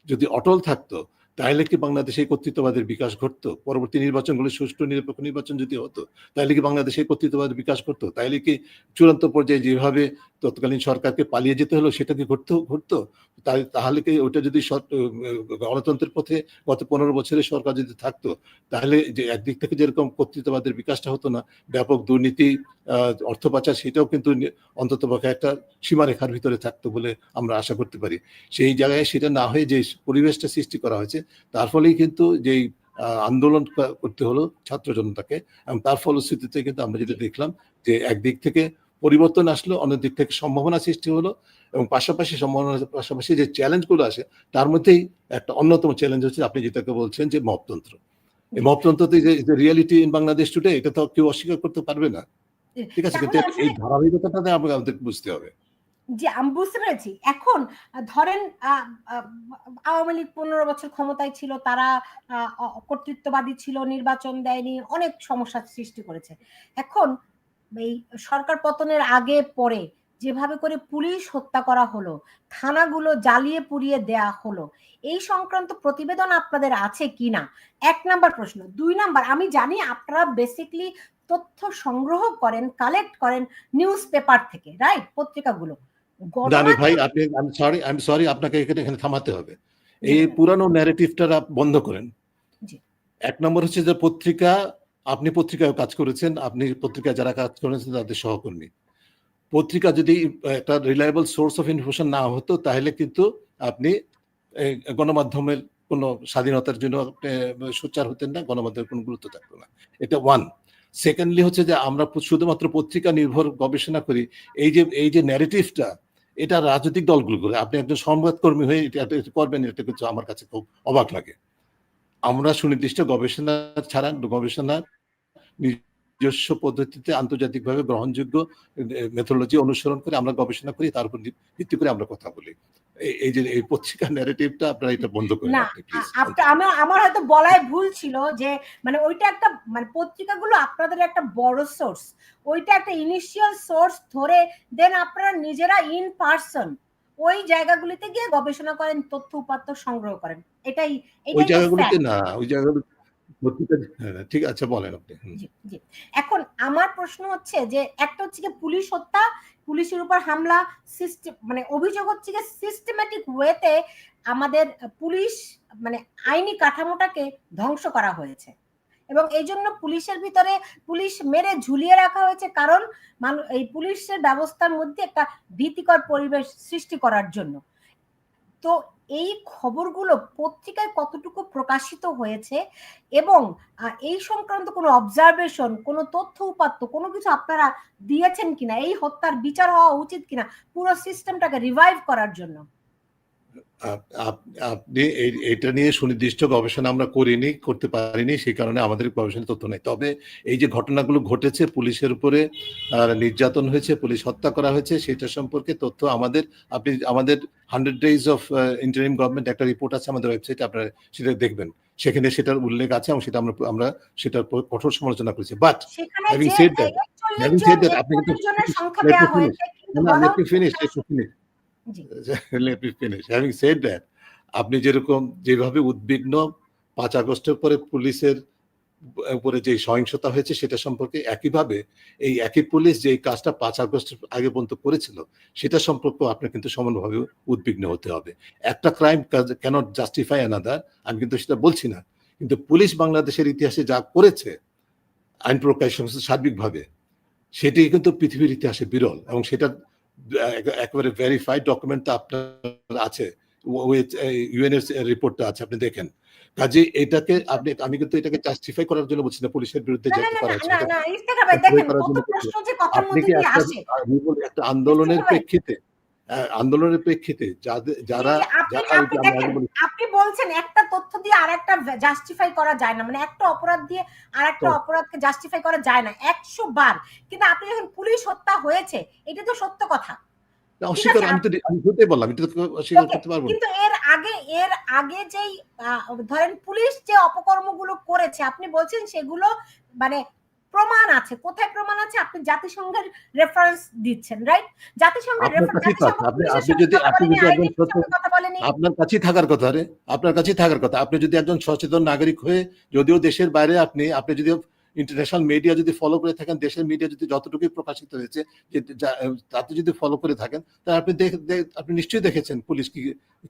যদি অটল থাকতো, তাহলে কি বাংলাদেশে কর্তৃত্ববাদের বিকাশ ঘটতো? পরবর্তী নির্বাচনগুলো সুষ্ঠু নিরপেক্ষ নির্বাচন যদি হতো, তাহলে কি বাংলাদেশে কর্তৃত্ববাদের বিকাশ ঘটতো? তাহলে কি চূড়ান্ত পর্যায়ে যেভাবে তৎকালীন সরকারকে পালিয়ে যেতে হলো সেটা কি ঘটতো? তাহলে কি ওটা যদি গণতন্ত্রের পথে গত 15 বছরের সরকার যদি থাকতো, তাহলে যে একদিক থেকে যেরকম কর্তৃত্ববাদের বিকাশটা হতো না, ব্যাপক দুর্নীতি, অর্থ পাচার, সেটাও কিন্তু অন্ততপক্ষে একটা সীমারেখার ভিতরে থাকতো বলে আমরা আশা করতে পারি। সেই জায়গায় সেটা না হয়ে যে পরিবেশটা সৃষ্টি করা হয়েছে, তার ফলেই কিন্তু যেই আন্দোলন করতে হলো ছাত্র জনতাকে, এবং তার ফলশ্রুতিতে কিন্তু আমরা যেটা দেখলাম যে একদিক থেকে পরিবর্তন আসলো, অন্য দিক থেকে সম্ভাবনা সৃষ্টি হলো, এবং পাশাপাশি যে চ্যালেঞ্জগুলো আসে তার মধ্যেই একটা অন্যতম চ্যালেঞ্জ হচ্ছে আপনি যেটাকে বলছেন যে মপতন্ত্র। এই মপতন্ত্রতে যে রিয়ালিটি ইন বাংলাদেশ টুডে, এটা তো কেউ অস্বীকার করতে পারবে না। ঠিক আছে, কিন্তু তাহলে আসলে এই ধারাবাহিকতাটা আমাদের বুঝতে হবে। জি, আমি বুঝতে পেরেছি। এখন ধরেন আওয়ামী লীগ ১৫ বছর ক্ষমতায় ছিল, তারা কর্তৃত্ববাদী ছিল, নির্বাচন দেয়নি, অনেক সমস্যার সৃষ্টি করেছে। এখন এই সরকার পতনের আগে পরে যেভাবে করে পুলিশ হত্যা করা হলো, থানাগুলো জ্বালিয়ে পুড়িয়ে দেয়া হলো, এই সংক্রান্ত প্রতিবেদন আপনাদের আছে কিনা? ১ নাম্বার প্রশ্ন। ২ নাম্বার, আমি জানি আপনারা বেসিক্যালি তথ্য সংগ্রহ করেন, কালেক্ট করেন নিউজ পেপার থেকে, রাইট? পত্রিকাগুলো। জানি ভাই, গণমাধ্যম আপনি আমি সরি আপনাকে এখানে থামাতে হবে। জি, এই পুরানো ন্যারেটিভটা বন্ধ করেন। জি। ১ নম্বর হচ্ছে যে পত্রিকা, আপনি পত্রিকায় কাজ করেছেন, আপনি পত্রিকায় যারা কাজ করেছেন তাদের সহকর্মী। পত্রিকা যদি একটা রিলায়েবল সোর্স অফ ইনফরমেশন না হতো তাহলে কিন্তু আপনি গণমাধ্যমের কোনো স্বাধীনতার জন্য সোচ্চার হতেন না, গণমাধ্যমের কোনো গুরুত্ব থাকতো না। এটা 1। সেকেন্ডলি হচ্ছে যে আমরা শুধুমাত্র পত্রিকা নির্ভর গবেষণা করি, এই যে ন্যারেটিভটা, এটা রাজনৈতিক দলগুলো করে। আপনি একজন সংবাদকর্মী হয়ে এটা করবেন, এটা কিন্তু আমার কাছে খুব অবাক লাগে। আমরা সুনির্দিষ্ট গবেষণা ছাড়া, গবেষণা নিজস্ব পদ্ধতিতে আন্তর্জাতিকভাবে গ্রহণযোগ্য মেথোডোলজি অনুসরণ করে আমরা গবেষণা করি, তার উপর ভিত্তি করে আমরা কথা বলি। এই যে এই পত্রিকার ন্যারেটিভটা আপনারা এটা বন্ধ করেন না, আপনি প্লিজ। আমার হয়তো বলায় ভুল ছিল যে মানে ওইটা একটা মানে পত্রিকাগুলো আপনাদের একটা বড় সোর্স, ওইটা একটা ইনিশিয়াল সোর্স ধরে দেন আপনারা নিজেরা ইন পার্সন ওই জায়গাগুলিতে গিয়ে গবেষণা করেন, তথ্য উপাত্ত সংগ্রহ করেন। এটাই ওই এটাই তো জায়গাগুলোতে ফ্যাক্ট। না, ওই জায়গাগুলো পত্রিকা, হ্যাঁ, ঠিক আছে বলেন আপনি। জি, জি। এখন আমার প্রশ্ন হচ্ছে যে একটা হচ্ছে যে পুলিশ হত্যা, পুলিশের উপর হামলা, সিস্টেম মানে অভিযোগ হচ্ছে যে সিস্টেম্যাটিক ওয়েতে আমাদের পুলিশ মানে আইনি কাঠামোটাকে ধ্বংস করা হয়েছে এবং এই জন্য পুলিশের ভিতরে পুলিশ মেরে ঝুলিয়ে রাখা হয়েছে, কারণ এই পুলিশের ব্যবস্থার মধ্যে একটা ভীতিকর পরিবেশ সৃষ্টি করার জন্য। তো এই খবরগুলো পত্রিকায় কতটুকু প্রকাশিত হয়েছে এবং এই সংক্রান্ত কোনো অবজারভেশন, কোনো তথ্য উপাত্ত, কোনো কিছু আপনারা দিয়েছেন কিনা, এই হত্যার বিচার হওয়া উচিত কিনা পুরো সিস্টেমটাকে রিভাইভ করার জন্য? আপনি এটা নিয়ে সুনির্দিষ্ট গবেষণা আমরা করিনি, করতে পারিনি, সেই কারণে আমাদের গবেষণা তথ্য নেই। তবে এই যে ঘটনাগুলো ঘটেছে, পুলিশের উপরে নির্যাতন হয়েছে, পুলিশ হত্যা করা হয়েছে, সেটা সম্পর্কে তথ্য আমাদের 100 ডেজ অফ ইন্টারিম গভর্নমেন্ট একটা রিপোর্ট আছে আমাদের ওয়েবসাইটে, আপনারা সেটা দেখবেন। সেখানে সেটার উল্লেখ আছে এবং সেটা আমরা সেটার কঠোর সমালোচনা করেছি। বাট সেখানে হ্যাভিং যে সেড দ্যাট, ৪১ জন আপনি কিন্তু ৪১ জনের সংখ্যা লেট মি দেয়া ফিনিশ। হয়েছে, কিন্তু না, বলা লেট মি হচ্ছে ফিনিশ, লেট ৭০০। Me finish. জি, Let me finish. Having said that, আপনি যেরকম যেভাবে উদ্বিগ্ন ৫ আগস্টের পরে পুলিশের উপরে যে সহিংসতা হয়েছে সেটা সম্পর্কে, একইভাবে এই একই পুলিশ যে কাজটা ৫ আগস্টের আগে পর্যন্ত করেছিল সেটা সম্পর্কেও আপনার কিন্তু সমানভাবে উদ্বিগ্ন হতে হবে। একটা ক্রাইম ক্যানট জাস্টিফাই অ্যানাদার, আমি কিন্তু সেটা বলছি না। কিন্তু পুলিশ বাংলাদেশের ইতিহাসে যা করেছে আইন প্রকাশ সংস্থা সার্বিকভাবে, সেটি কিন্তু পৃথিবীর ইতিহাসে বিরল এবং সেটা একেবারে ভেরিফাইড ডকুমেন্ট তো আপনার আছে, ইউএন এর রিপোর্টটা আছে, আপনি দেখেন। কাজে এটাকে আমি কিন্তু এটাকে জাস্টিফাই করার জন্য বলছি না, পুলিশের বিরুদ্ধে না, না, যেটা না, করা না, হচ্ছে না, এটা না, ইফতেখার ভাই জাস্টিফাই দেখেন করার কত জন্য করছি প্রশ্ন না। যে কথার আপনি মধ্যে কি দিয়ে একটা আসে। একটা আন্দোলনের ইফতেখার ভাই, প্রেক্ষিতে আন্দোলনের প্রেক্ষিতে জি, যারা জি, আপনি যারা আপনি আমি দেখেন, আগে বলি আপনি বলছেন একটা তথ্য দিয়ে আরেকটা জাস্টিফাই করা যায় না। মানে একটা অপরাধ দিয়ে আরেকটা তো অপরাধকে জাস্টিফাই করা যায় না ১০০ বার। কিন্তু আপনি যখন পুলিশ হত্যা হয়েছে, এটা তো সত্য কথা। ঠিক অস্বীকার, আছে? আমি হতেই বললাম, এটা তো অস্বীকার ওকে। করতে পারবো না। কিন্তু এর আগে যেই ধরেন পুলিশ যে অপকর্মগুলো করেছে আপনি বলছেন সেগুলো মানে প্রমাণ আছে। কোথায় প্রমাণ আছে? আপনি জাতিসংঘের রেফারেন্স দিচ্ছেন, রাইট? আপনার কাছেই তো জাতিসংঘ আছে। পুলিশের সঙ্গে কথা আপনি বলেনি, যদি একজন আইজিপির সঙ্গে কথা বলেনি। আপনার কাছেই থাকার কথা রে। আপনার কাছেই থাকার কথা। আপনি যদি একজন সচেতন নাগরিক হয়ে, যদিও দেশের বাইরে আপনি যদি ইন্টারন্যাশনাল মিডিয়া যদি ফলো করে থাকেন, দেশের মিডিয়া যদি যতটুকুই প্রকাশিত হয়েছে যে তাতে যদি ফলো করে থাকেন, তাহলে আপনি নিশ্চয়ই দেখেছেন পুলিশ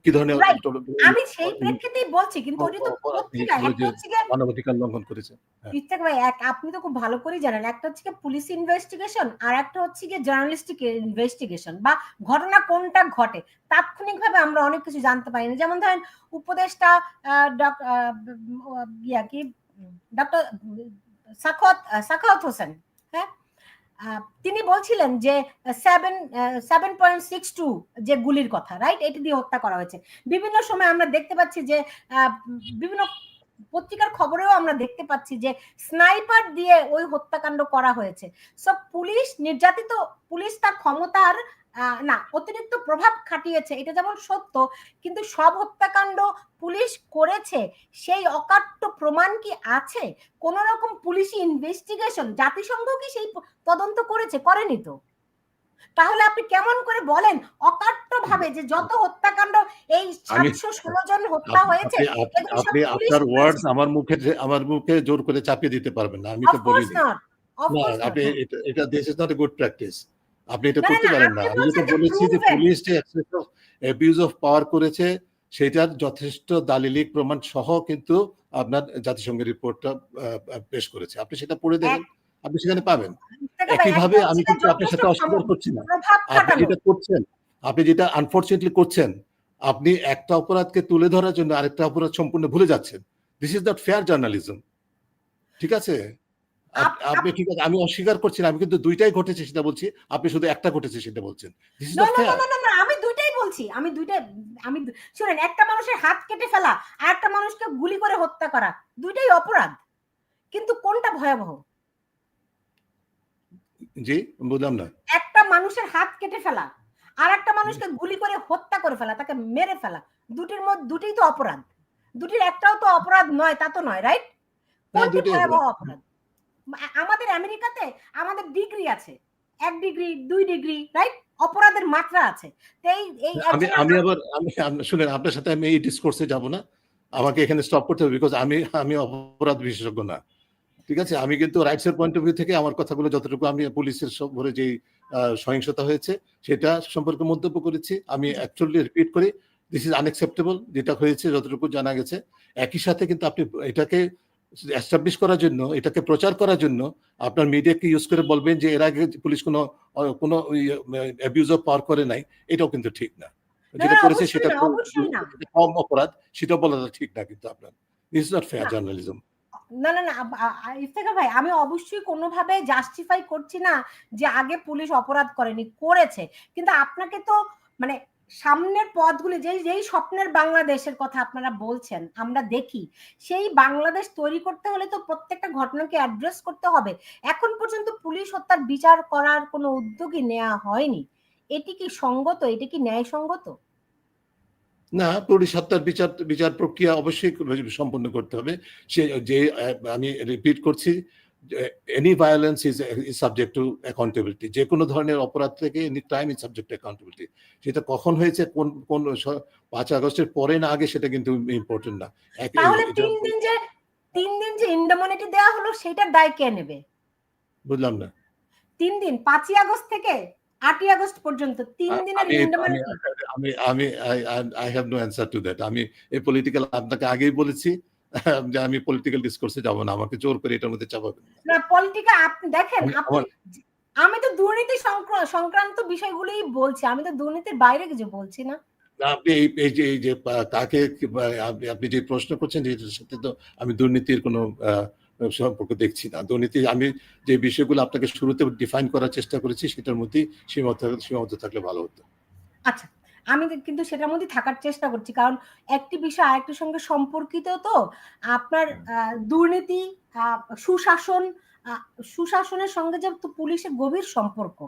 কি ধরনের রাইট। আমি সেই প্রেক্ষিতেই বলছি, কিন্তু ওইটা তো পত্রিকায়। একটা যে হচ্ছে গিয়ে মানবাধিকার লঙ্ঘন করেছে। হ্যাঁ। ইত্তেক ভাই, আপনি তো খুব ভালো করেই জানেন। একটা হচ্ছে গিয়ে পুলিশ ইনভেস্টিগেশন আর একটা হচ্ছে গিয়ে জার্নালিস্টিক ইনভেস্টিগেশন বা ঘটনা কোনটা ঘটে। তাৎক্ষণিকভাবে আমরা অনেক কিছু জানতে পারি না। যেমন ধরেন উপদেষ্টা আ ডক আ ইয়া কি ডক্টর সাখাওয়াত হোসেন, হ্যাঁ? তিনি বলছিলেন যে 7.62 যে গুলির কথা, রাইট? এটা দিয়ে হত্যা করা হয়েছে। বিভিন্ন সময় আমরা দেখতে পাচ্ছি যে বিভিন্ন পত্রিকার খবরেও আমরা দেখতে পাচ্ছি যে স্নাইপার দিয়ে ওই হত্যাকাণ্ড করা হয়েছে। সো পুলিশ নির্যাতিত, পুলিশ তার ক্ষমতার না অতিরিক্ত প্রভাব খাটিয়েছে, এটা যেমন সত্য, কিন্তু সব হত্যাকাণ্ড পুলিশ করেছে সেই অকাট্য প্রমাণ কি আছে? কোন রকম পুলিশি ইনভেস্টিগেশন জাতিসংঘ কি সেই তদন্ত করেছে? করেনি তো। তাহলে আপনি কেমন করে বলেন অকাট্য ভাবে যে যত হত্যাকাণ্ড এই 716 জন হত্যা হয়েছে এগুলো সব আপনি পুলিশ আপনার ওয়ার্ডস করেছে? আমার মুখে জোর করে চাপিয়ে দিতে পারবেন না, আমি তো অফ কোর্স বলিনি। নট, অফ না, কোর্স নট। আপনি হ্যাঁ, এটা this is not a good practice. আপনি এটা না না করতে না, পারেন না। আপনি আমি যেটা বলছেন যে বলেছি যে প্রুভেন। পুলিশ যে অ্যাবিউজ অফ পাওয়ার করেছে সেটার যথেষ্ট দালিলিক প্রমাণ সহ কিন্তু আপনার জাতিসংঘের রিপোর্টটা পেশ করেছে। আপনি সেটা পড়ে দেখেন, আপনি সেখানে পাবেন। ভাই একইভাবে একদম আমি সেটা কিন্তু আপনার যথেষ্ট সাথে অস্বীকার করছি না। প্রভাব আপনি খাটানো। যেটা করছেন, আপনি যেটা আনফরচুনেটলি করছেন, আপনি একটা অপরাধকে তুলে ধরার জন্য আরেকটা অপরাধ সম্পূর্ণ ভুলে যাচ্ছেন। This is not fair journalism. ঠিক আছে? আপ আপ আপনি ঠিক আছে, আমি অস্বীকার করছি না। আমি কিন্তু ২ টাই ঘটেছে সেটা বলছি। আপনি শুধু একটা ঘটেছে সেটা বলছেন। This is no not no no fair. No no, আমি দুইটাই বলছি। আমি দুইটাই আমি শুনেন, একটা মানুষের হাত কেটে ফেলা আর একটা মানুষকে গুলি করে হত্যা করা দুইটাই অপরাধ। কিন্তু কোনটা ভয়াবহ? জি, বুঝলাম না। একটা মানুষের হাত কেটে ফেলা আর একটা মানুষকে গুলি করে হত্যা করে ফেলা, তাকে মেরে ফেলা, দুটির মধ্যে দুটিই তো অপরাধ। দুটির একটাও তো অপরাধ নয়, তা তো নয়, রাইট? হ্যাঁ, কোনটি ২ টাই ভয়াবহ অপরাধ। অপরাধ? আমাদের আমেরিকাতে আমাদের ডিগ্রি আছে, 1 ডিগ্রি 2 ডিগ্রি, রাইট? অপরাধের মাত্রা আছে। তো এই আমি একজনের আমি আবার শুনেন, আপনার সাথে আমি এই ডিসকোর্স এ যাব না। আমাকে এখানে স্টপ করতে হবে, বিকজ আমি অপরাধ বিশেষজ্ঞ না। ঠিক আছে? আমি কিন্তু রাইটস এর পয়েন্ট অফ ভিউ থেকে আমার কথাগুলো যতটুকু আমি পুলিশের উপরে যেই সহিংসতা হয়েছে সেটা সম্পর্কে মন্তব্য করেছি। আমি জি অ্যাকচুয়ালি রিপিট করি, দিস ইজ আনএক্সেপ্টেবল যেটা হয়েছে যতটুকু জানা গেছে। একই সাথে কিন্তু আপনি এটাকে এস্টাবলিশ করার জন্য, এটাকে প্রচার করার জন্য আপনার মিডিয়াকে ইউজ করে বলবেন যে এর আগে পুলিশ কোনো অ্যাবিউজ অফ পাওয়ার করে নাই। এটাও কিন্তু ঠিক না। না যেটা না, করেছে অবশ্যই সেটা না, অবশ্যই না। কম অপরাধ, সেটা বলাটা ঠিক না কিন্তু আপনার। দিস ইজ নট ফেয়ার না জার্নালিজম। না না না, ইফতেখার ভাই, আমি অবশ্যই কোনোভাবে জাস্টিফাই করছি না যে আগে পুলিশ অপরাধ করেনি, করেছে। কিন্তু আপনাকে তো মানে সামনের পথগুলি, যেই স্বপ্নের বাংলাদেশের কথা আপনারা বলছেন আমরা দেখি, সেই বাংলাদেশ তৈরি করতে হলে তো প্রত্যেকটা ঘটনাকে অ্যাড্রেস করতে হবে। এখন পর্যন্ত পুলিশ হত্যার বিচার করার কোনো উদ্যোগই নেওয়া হয়নি। এটি কি সঙ্গত? এটি কি ন্যায়সঙ্গত? না, পুলিশ হত্যার বিচার প্রক্রিয়া অবশ্যই সম্পন্ন করতে হবে। সে যে আমি রিপিট করছি, any violence is subject to accountability. যেকোনো ধরনের অপরাধ থেকে any crime is subject to accountability. সেটা কখন হয়েছে, কোন ৫ আগস্টের পরে না আগে, সেটা কিন্তু ইম্পোর্টেন্ট না। তাহলে এটা ৩ দিন যে ইন্ডেমনিটি দেওয়া হলো সেটার দায় কে নেবে? বুঝলাম না। ৩ দিন, ৫ই আগস্ট থেকে ৮ই আগস্ট পর্যন্ত ৩ দিনের আমি আমি ইন্ডেমনিটি। আমি আমি I have no answer to that. আমি এই পলিটিক্যাল, আপনাকে আগেই বলেছি যে আমি পলিটিক্যাল ডিসকোর্স এ যাব না। আমাকে জোর করে এটার মধ্যে চাপাবেন না। না, পলিটিকা আপনি দেখেন, আপনি আমার আমি তো দুর্নীতি সংক্রান্ত বিষয়গুলোই বলছি। আমি তো দুর্নীতির বাইরে কিছু বলছি না। না, আপনি এই যে কাকে আপনি যে প্রশ্ন করছেন এটার সাথে তো আমি দুর্নীতির কোনো সম্পর্ক দেখছি না। দুর্নীতি, আমি যে বিষয়গুলো আপনাকে শুরুতে ডিফাইন করার চেষ্টা করেছি সেটার মধ্যেই সীমাবদ্ধ থাকলে ভালো হতো। আচ্ছা, আমি কিন্তু সেটার মধ্যে থাকার চেষ্টা করছি। কারণ একটি বিষয় আরেকটির সঙ্গে সম্পর্কিত তো। আপনার দুর্নীতি, আ সুশাসন, আ সুশাসনের সঙ্গে যে পুলিশের গভীর সম্পর্ক,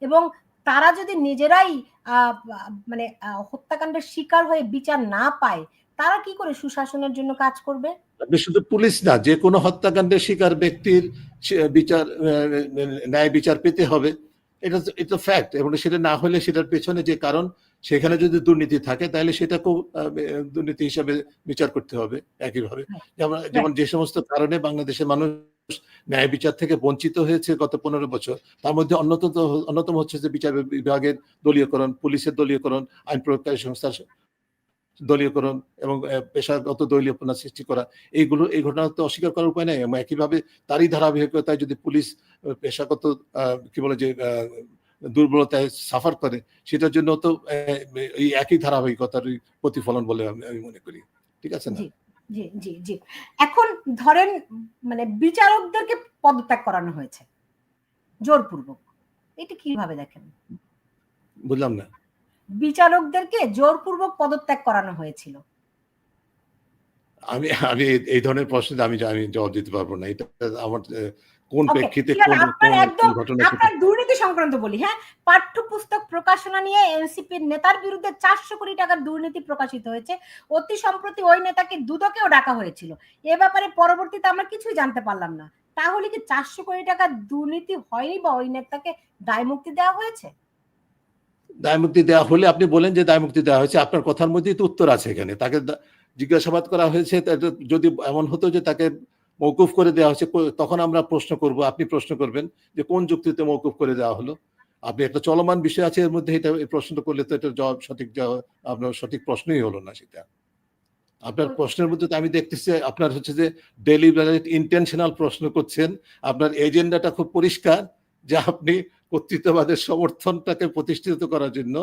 এবং তারা যদি নিজেরাই আ আ মানে হত্যাকাণ্ডের শিকার হয়ে বিচার না পায়, তারা কি করে সুশাসনের জন্য কাজ করবে? আপনি শুধু পুলিশ না, যেকোনো হত্যাকাণ্ডের শিকার ব্যক্তির ন্যায় বিচার পেতে হবে। এটা ফ্যাক্ট, এবং সেটা না হলে সেটার পেছনে যে কারণ, সেখানে যদি দুর্নীতি থাকে তাহলে সেটাকেও দুর্নীতি হিসাবে বিচার করতে হবে একইভাবে। রাইট, যেমন যেমন রাইট। যে সমস্ত কারণে বাংলাদেশের মানুষ ন্যায় বিচার থেকে বঞ্চিত হয়েছে গত ১৫ বছর, তার মধ্যে অন্যতম হচ্ছে যে বিচার বিভাগের দলীয়করণ, পুলিশের দলীয়করণ, আইন প্রয়োগকারী সংস্থার দলীয়করণ এবং পেশাগত দলীয়পনা সৃষ্টি করা, এই ঘটনা তো অস্বীকার করার উপায় নাই। এবং একইভাবে তারই ধারাবাহিকতায় যদি পুলিশ পেশাগত কি বলে যে দুর্বলতায় সাফার করে, সেটার জন্য তো এই একই ধারাবাহিকতারই প্রতিফলন বলে আমি মনে করি। ঠিক আছে না? জি, জি, জি, জি। এখন ধরেন মানে বিচারকদেরকে পদত্যাগ করানো হয়েছে জোরপূর্বক। এটা কিভাবে দেখেন? বুঝলাম না। বিচারকদেরকে জোরপূর্বক পদত্যাগ করানো হয়েছিল। আমি আমি এই ধরনের প্রশ্নে আমি জবাব দিতে পারব না। এটা আমার কোন ওকে, প্রেক্ষিতে ঠিক আছে। কোন আপনার কোন একদম ঘটনা সেটা আপনার দুর্নীতি সংক্রান্ত বলি, হ্যাঁ? পাঠ্যপুস্তক প্রকাশনা নিয়ে এনসিপির নেতার বিরুদ্ধে ৪০০ কোটি টাকার দুর্নীতি প্রকাশিত হয়েছে। অতি সম্প্রতি ওই নেতাকে দুদকেও ডাকা হয়েছিল। এ ব্যাপারে পরবর্তীতে আমরা কিছুই জানতে পারলাম না। তাহলে কি ৪০০ কোটি টাকার দুর্নীতি হয়নি, বা ওই নেতাকে দায়মুক্তি দেওয়া হয়েছে? দায়মুক্তি দেওয়া হলে আপনি বলেন যে দায়মুক্তি দেওয়া হয়েছে, আপনার কথার মধ্যেই তো উত্তর আছে এখানে। তাকে জিজ্ঞাসাবাদ করা হয়েছে, যদি এমন হতো যে তাকে মওকুফ করে দেওয়া হয়েছে, তখন আমরা প্রশ্ন করব, আপনি প্রশ্ন করবেন যে কোন যুক্তিতে মওকুফ করে দেওয়া হলো। আপনি একটা চলমান বিষয় আছে এর মধ্যে, এটা এই প্রশ্নটা করলে তো এটা জবাব সঠিক জবাব, আপনার সঠিক প্রশ্নই হলো না সেটা। আপনার প্রশ্নের মধ্যে তো আমি দেখতেছি আপনার হচ্ছে যে ডেলিবারেট ইন্টেনশনাল প্রশ্ন করছেন। আপনার এজেন্ডাটা খুব পরিষ্কার যে আপনি কর্তৃত্ববাদের সমর্থনটাকে প্রতিষ্ঠিত করার জন্য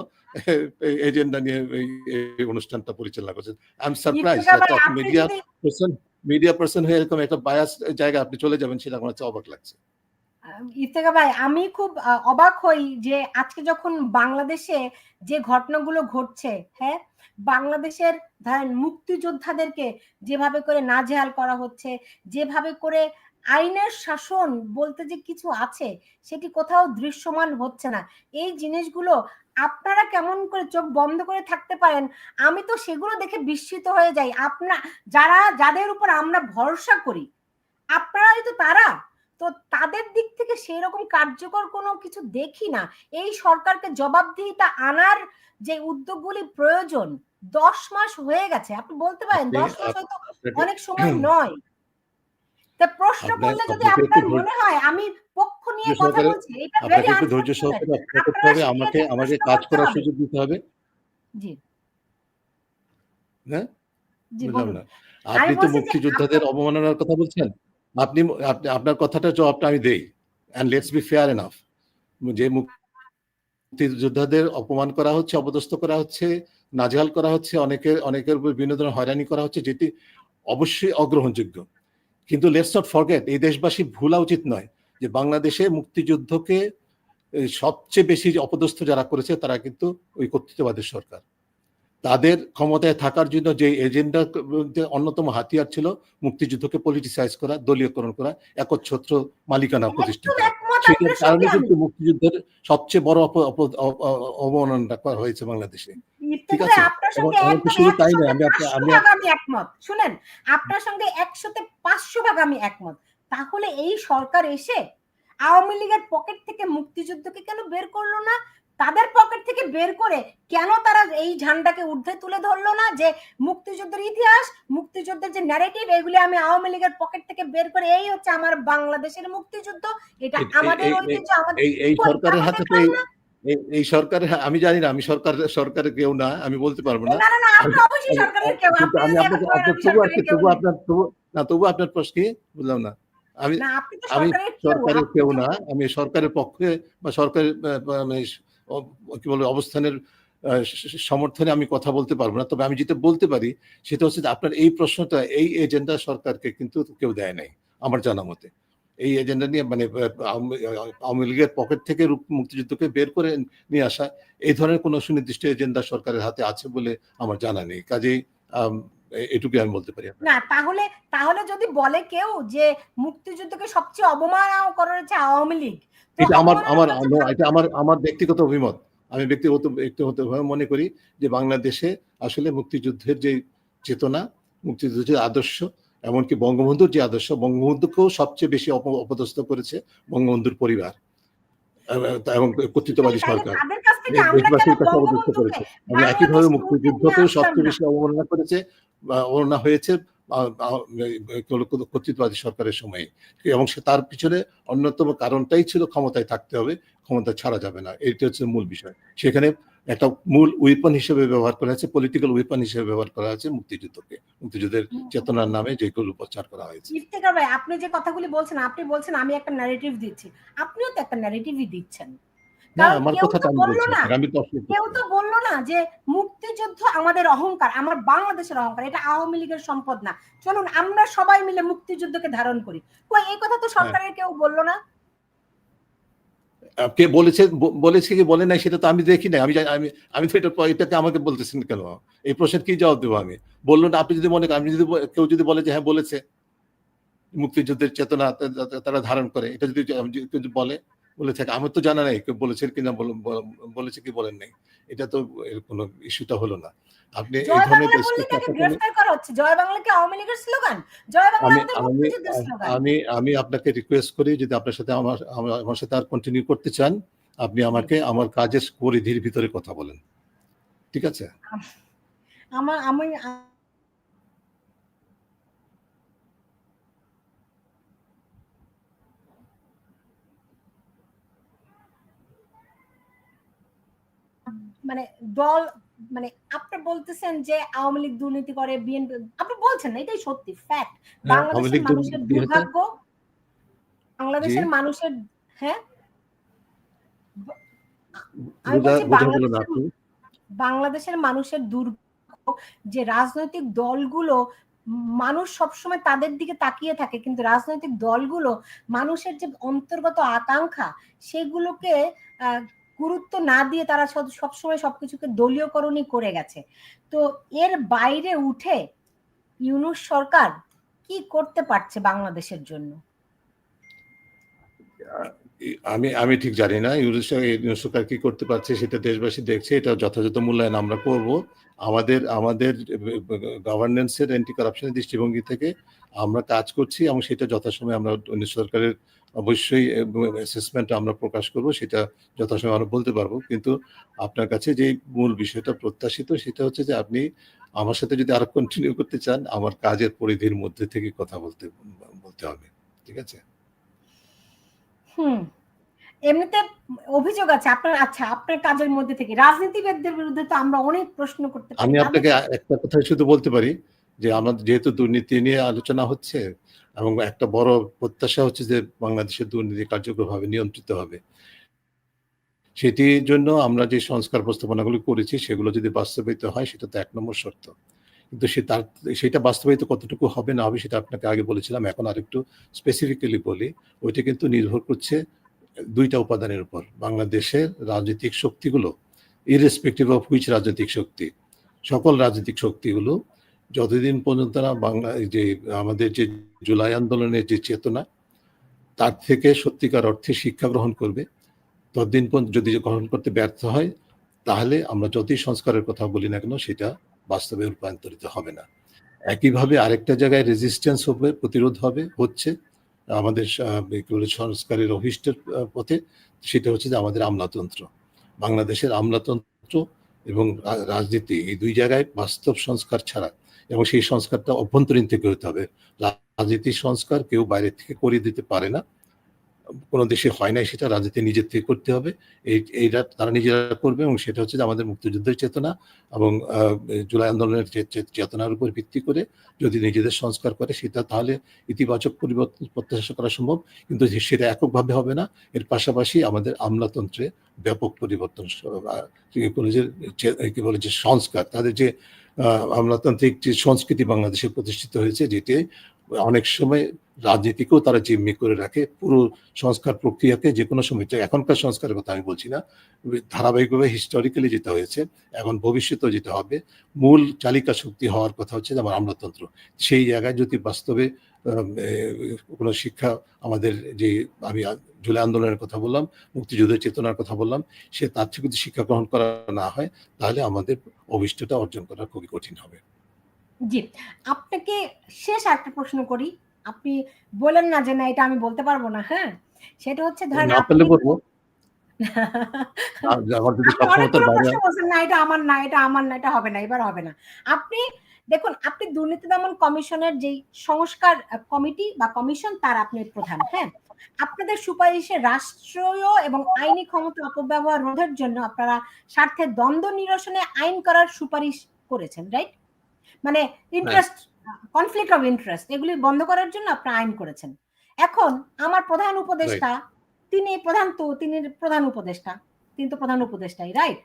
এজেন্ডা নিয়ে এই অনুষ্ঠানটা পরিচালনা করছেন। আই এম সারপ্রাইজ একটা মিডিয়া পার্সন হয়ে এরকম একটা বায়াস জায়গা আপনি চলে যাবেন, সেটা আমার কাছে অবাক লাগছে। ইফতেখার ভাই, আমি খুব অবাক হই যে আজকে যখন বাংলাদেশে যে ঘটনাগুলো ঘটছে, হ্যাঁ, বাংলাদেশের ধরেন মুক্তিযোদ্ধাদেরকে যেভাবে করে নাজেহাল করা হচ্ছে, যেভাবে করে আইনের শাসন বলতে যে কিছু আছে সেটি কোথাও দৃশ্যমান হচ্ছে না। এই জিনিসগুলো আপনারা কেমন করে চোখ বন্ধ করে থাকতে পারেন? আমি তো সেগুলো দেখে বিস্মিত হয়ে যাই। যাদের উপর আমরা ভরসা করি, আপনারাই তো তারা। তো তাদের দিক থেকে সেই রকম কার্যকর কোনো কিছু দেখি না। এই সরকারকে জবাবদিহিতা আনার যে উদ্যোগগুলি প্রয়োজন, 10 মাস হয়ে গেছে। আপনি বলতে পারেন 10 মাস হয়তো অনেক সময় নয়। তা প্রশ্ন করলে যদি আপনার মনে হয় আমি পক্ষ নিয়ে কথা বলছি, এটা ভেরি আপনাকে একটু ধৈর্য সহকারে অপেক্ষা করতে হবে, আমাকে কাজ করার সুযোগ দিতে হবে। জি হ্যাঁ, জি বুঝলাম বলুন। না। আপনি তো মুক্তিযোদ্ধাদের অবমাননার কথা বলছেন। আপনি আপনার কথাটার জবাবটা আমি দেই, and let's be fair enough. যে মুক্তিযোদ্ধাদের অপমান করা হচ্ছে, অপদস্থ করা হচ্ছে, নাজেহাল করা হচ্ছে, অনেকের উপর বিভিন্ন ধরনের হয়রানি করা হচ্ছে, যেটি অবশ্যই অগ্রহণযোগ্য। কিন্তু লেটস নট ফরগেট, এই দেশবাসী ভুলা উচিত নয় যে বাংলাদেশে মুক্তিযুদ্ধকে সবচেয়ে বেশি অপদস্থ যারা করেছে তারা কিন্তু ওই কর্তৃত্ববাদের সরকার। তাদের ক্ষমতায় থাকার জন্য যে এজেন্ডা অন্যতম হাতিয়ার ছিল মুক্তিযুদ্ধকে পলিটিসাইজ করা, দলীয়করণ করা, একচ্ছত্র মালিকানা প্রতিষ্ঠা করা। সেটার কারণে কিন্তু মুক্তিযুদ্ধের সবচেয়ে বড় অবমাননা হয়েছে বাংলাদেশে। ঠিক আছে, শুধু তাই নয়, আমি একমত। শুনেন, আপনার সঙ্গে 100তে 500 ভাগ আমি একমত। তাহলে এই সরকার এসে আওয়ামী লীগের পকেট থেকে মুক্তিযুদ্ধকে কেন বের করলো না? তাদের পকেট থেকে বের করে কেন তারা এই ঝান্ডাকে ঊর্ধ্বে তুলে ধরলো না যে মুক্তিযুদ্ধের ইতিহাস, মুক্তিযুদ্ধের যে ন্যারেটিভ, এগুলি আমি আওয়ামী লীগের পকেট থেকে বের করে এই হচ্ছে আমার বাংলাদেশের মুক্তিযুদ্ধ, এটা আমাদের ঐতিহ্য, আমাদের এই সরকারের হাতে এই সরকারের, আমি জানি না, আমি সরকারের কেউ না, আমি বলতে পারবো না। তবু আপনার প্রশ্ন কি বুঝলাম না। আমি সরকারের কেউ না, আমি সরকারের পক্ষে বা সরকারের কি বলবো অবস্থানের সমর্থনে আমি কথা বলতে পারবো না। তবে আমি যেটা বলতে পারি সেটা হচ্ছে যে আপনার এই প্রশ্নটা, এই এজেন্ডা সরকারকে কিন্তু কেউ দেয় নাই আমার জানা মতে। এই এজেন্ডা নিয়ে মানে আওয়ামী লীগের পকেট থেকে মুক্তিযুদ্ধকে বের করে নিয়ে আসা, এই ধরনের কোনো সুনির্দিষ্ট এজেন্ডা সরকারের হাতে আছে বলে আমার জানা নেই। কাজেই এটুকু আমি বলতে পারি না। তাহলে যদি বলে কেউ যে মুক্তিযুদ্ধকে সবচেয়ে অবমাননা করেছে আওয়ামী লীগ, এটা আমার ব্যক্তিগত অভিমত। আমি ব্যক্তিগতভাবে মনে করি যে বাংলাদেশে আসলে মুক্তিযুদ্ধের যে চেতনা, মুক্তিযুদ্ধের আদর্শ, এমনকি বঙ্গবন্ধুর যে আদর্শ, বঙ্গবন্ধুকেও সবচেয়ে বেশি অপদস্থ করেছে বঙ্গবন্ধুর পরিবার এবং কর্তৃত্ববাদী সরকার দেশবাসীর কাছে অবদস্থ করেছে। এবং একইভাবে মুক্তিযুদ্ধকেও সবচেয়ে বেশি অবমাননা করেছে বা অবমাননা হয়েছে কর্তৃত্ববাদী সরকারের সময়ে। এবং তার পিছনে অন্যতম কারণটাই ছিল ক্ষমতায় থাকতে হবে, ক্ষমতা ছাড়া যাবে না, এটা হচ্ছে মূল বিষয়। সেখানে একটা মূল উইপন হিসেবে ব্যবহার করা হয়েছে, পলিটিক্যাল উইপন হিসেবে ব্যবহার করা হয়েছে মুক্তিযুদ্ধকে, মুক্তিযুদ্ধের চেতনার নামে যেগুলো প্রচার করা হয়েছে। ইফতেখার ভাই, আপনি যে কথাগুলি বলছেন, আপনি বলছেন আমি একটা ন্যারেটিভ দিচ্ছি, আপনিও তো একটা ন্যারেটিভই দিচ্ছেন। কেউ তো বললো না যে মুক্তিযুদ্ধ আমাদের অহংকার, আমার বাংলাদেশের অহংকার, এটা আওয়ামী লীগের সম্পদ না, চলুন আমরা সবাই মিলে মুক্তিযুদ্ধকে ধারণ করি। এই কথা তো সরকারের কেউ বললো না। কে বলেছে কি বলে নাই সেটা তো আমি দেখি নাই। আমি তো এটাকে আমাকে বলতেছেন কেন? এই প্রশ্নের কি জবাব দেবো আমি? বললো না, আপনি যদি মনে করেন, কেউ যদি বলে যে হ্যাঁ বলেছে মুক্তিযুদ্ধের চেতনা তারা ধারণ করে, এটা যদি বলে থাকে, আমার তো জানা নাই কেউ বলেছেন কিনা, বলেছে কি বলেন নাই, এটা তো কোনো ইস্যুটা হলো না। আপনি এই ধরনের আমি আপনাকে রিকোয়েস্ট করি যদি আপনার সাথে আমার সাথে আর কন্টিনিউ করতে চান, আপনি আমাকে আমার কাজের পরিধির ভিতরে কথা বলেন, ঠিক আছে? আমার আমি মানে দল মানে আপনি বলতেছেন যে আওয়ামী লীগ দুর্নীতি করে, বিএনপি, আপনি বলছেন না, এটাই সত্যি ফ্যাক্ট। আওয়ামী বাংলাদেশের লীগ মানুষের দুর্নীতি হতে দুর্ভাগ্য, জি বাংলাদেশের মানুষের, হ্যাঁ আমি বলছি বোঝা গেল না আপনি। বাংলাদেশের মানুষের দুর্ভাগ্য যে রাজনৈতিক দলগুলো, মানুষ সবসময় তাদের দিকে তাকিয়ে থাকে, কিন্তু রাজনৈতিক দলগুলো মানুষের যে অন্তর্গত আকাঙ্ক্ষা সেগুলোকে গুরুত্ব না দিয়ে তারা সবসময় সবকিছুকে দলীয়করণই করে গেছে। তো এর বাইরে উঠে ইউনূস সরকার কি করতে পারছে বাংলাদেশের জন্য? আমি আমি ঠিক জানি না ইউনূস সরকার কি করতে পারছে, সেটা দেশবাসী দেখছে। এটা যথাযথ মূল্যায়ন আমরা করব। আমাদের গভর্নেন্সের অ্যান্টি কারাপশনের দৃষ্টিভঙ্গি থেকে আমরা কাজ করছি এবং সেটা যথাসময়ে আমরা ইউনূস সরকারের অবশ্যই অ্যাসেসমেন্ট আমরা প্রকাশ করব, সেটা যথাসময়ে আমরা বলতে পারবো। কিন্তু আপনার কাছে যে মূল বিষয়টা প্রত্যাশিত সেটা হচ্ছে যে আপনি আমার সাথে যদি আরো কন্টিনিউ করতে চান, আমার কাজের পরিধির মধ্যে থেকে কথা বলতে হবে, ঠিক আছে? এমনিতে অভিযোগ আছে আপনার, আচ্ছা আপনার কাজের মধ্যে থেকে রাজনীতিবিদদের বিরুদ্ধে তো আমরা অনেক প্রশ্ন করতে পারি আমি তাদের। আপনাকে একটা কথা শুধু বলতে পারি যে আমাদের যেহেতু দুর্নীতি নিয়ে আলোচনা হচ্ছে এবং একটা বড় প্রত্যাশা হচ্ছে যে বাংলাদেশের দুর্নীতি কার্যকরভাবে নিয়ন্ত্রিত হবে, সেটির জন্য আমরা যে সংস্কার প্রস্তাবনাগুলো করেছি সেগুলো যদি বাস্তবায়িত হয় সেটা তো ১ নম্বর শর্ত। কিন্তু সেটা বাস্তবায়িত কতটুকু হবে না হবে সেটা আপনাকে আগে বলেছিলাম। এখন আরেকটু স্পেসিফিক্যালি বলি, ওইটা কিন্তু নির্ভর করছে ২ টা উপাদানের উপর। বাংলাদেশের রাজনৈতিক শক্তিগুলো irrespective of which রাজনৈতিক শক্তি, সকল রাজনৈতিক শক্তিগুলো যতদিন পর্যন্ত না যে আমাদের যে জুলাই আন্দোলনের যে চেতনা তার থেকে সত্যিকার অর্থে শিক্ষা গ্রহণ করবে, ততদিন পর্যন্ত যদি গ্রহণ করতে ব্যর্থ হয় তাহলে আমরা যতই সংস্কারের কথা বলি না কেন সেটা বাস্তবে রূপান্তরিত হবে না। একইভাবে আরেকটা জায়গায় রেজিস্ট্যান্স হবে, প্রতিরোধ হচ্ছে আমাদের সংস্কারের অভীষ্টের পথে, সেটা হচ্ছে যে আমাদের আমলাতন্ত্র। বাংলাদেশের আমলাতন্ত্র এবং রাজনীতি এই ২ জায়গায় বাস্তব সংস্কার ছাড়া, এবং সেই সংস্কারটা অভ্যন্তরীণ থেকে হতে হবে। রাজনীতির সংস্কার কেউ বাইরে থেকে করিয়ে দিতে পারে না। কোনো দেশে হয় নাই, সেটা রাজনীতি নিজের থেকে করতে হবে। এইটা তারা নিজেরা করবে এবং সেটা হচ্ছে যে আমাদের মুক্তিযুদ্ধের চেতনা এবং জুলাই আন্দোলনের চেতনার উপর ভিত্তি করে যদি নিজেদের সংস্কার করে সেটা তাহলে ইতিবাচক পরিবর্তন প্রত্যাশা করা সম্ভব। কিন্তু সেটা এককভাবে হবে না। এর পাশাপাশি আমাদের আমলাতন্ত্রে ব্যাপক পরিবর্তন কি বলে যে সংস্কার, তাদের যে আমলাতান্ত্রিক যে সংস্কৃতি বাংলাদেশে প্রতিষ্ঠিত হয়েছে, যেটি অনেক সময় রাজনীতিকেও তারা জিম্মি করে রাখে। পুরো সংস্কার প্রক্রিয়াকে যে কোনো সময়, এখনকার সংস্কারের কথা আমি বলছি না, ধারাবাহিকভাবে হিস্টোরিক্যালি যেটা হয়েছে, এখন ভবিষ্যতেও যেটা হবে, মূল চালিকা শক্তি হওয়ার কথা হচ্ছে যে আমার আমলাতন্ত্র। সেই জায়গায় যদি বাস্তবে কোনো শিক্ষা আমাদের যে আমি জুলাই আন্দোলনের কথা বললাম, মুক্তিযুদ্ধের চেতনার কথা বললাম, সে তার থেকে যদি শিক্ষা গ্রহণ করা না হয় তাহলে আমাদের অভিষ্টটা অর্জন করা খুবই কঠিন হবে। জি, আপনাকে শেষ একটা প্রশ্ন করি। আপনি বলেন না যে না এটা আমি বলতে পারবো না, হ্যাঁ? সেটা হচ্ছে ধরেন না আপনি পারলে বলবো। আমার যদি আপনি সক্ষমতার অনেকগুলো বাইরে প্রশ্ন বলছেন, না এটা আমার না, এটা আমার না, এটা হবে না, এবার হবে না। আপনি দেখুন, আপনি দুর্নীতি দমন কমিশনের যেই সংস্কার কমিটি বা কমিশন তার আপনি প্রধান, হ্যাঁ? আপনাদের সুপারিশে রাষ্ট্রীয় এবং আইনি ক্ষমতা অপব্যবহার রোধের জন্য আপনারা স্বার্থের দ্বন্দ্ব নিরসনে আইন করার সুপারিশ করেছেন, রাইট? মানে হ্যাঁ, ইন্টারেস্ট, কনফ্লিক্ট অফ ইন্টারেস্ট এগুলি বন্ধ করার জন্য আপনারা আইন করেছেন। এখন আমার প্রধান রাইট। উপদেষ্টা, তিনি প্রধান উপদেষ্টা, তিনি তো প্রধান উপদেষ্টাই, রাইট?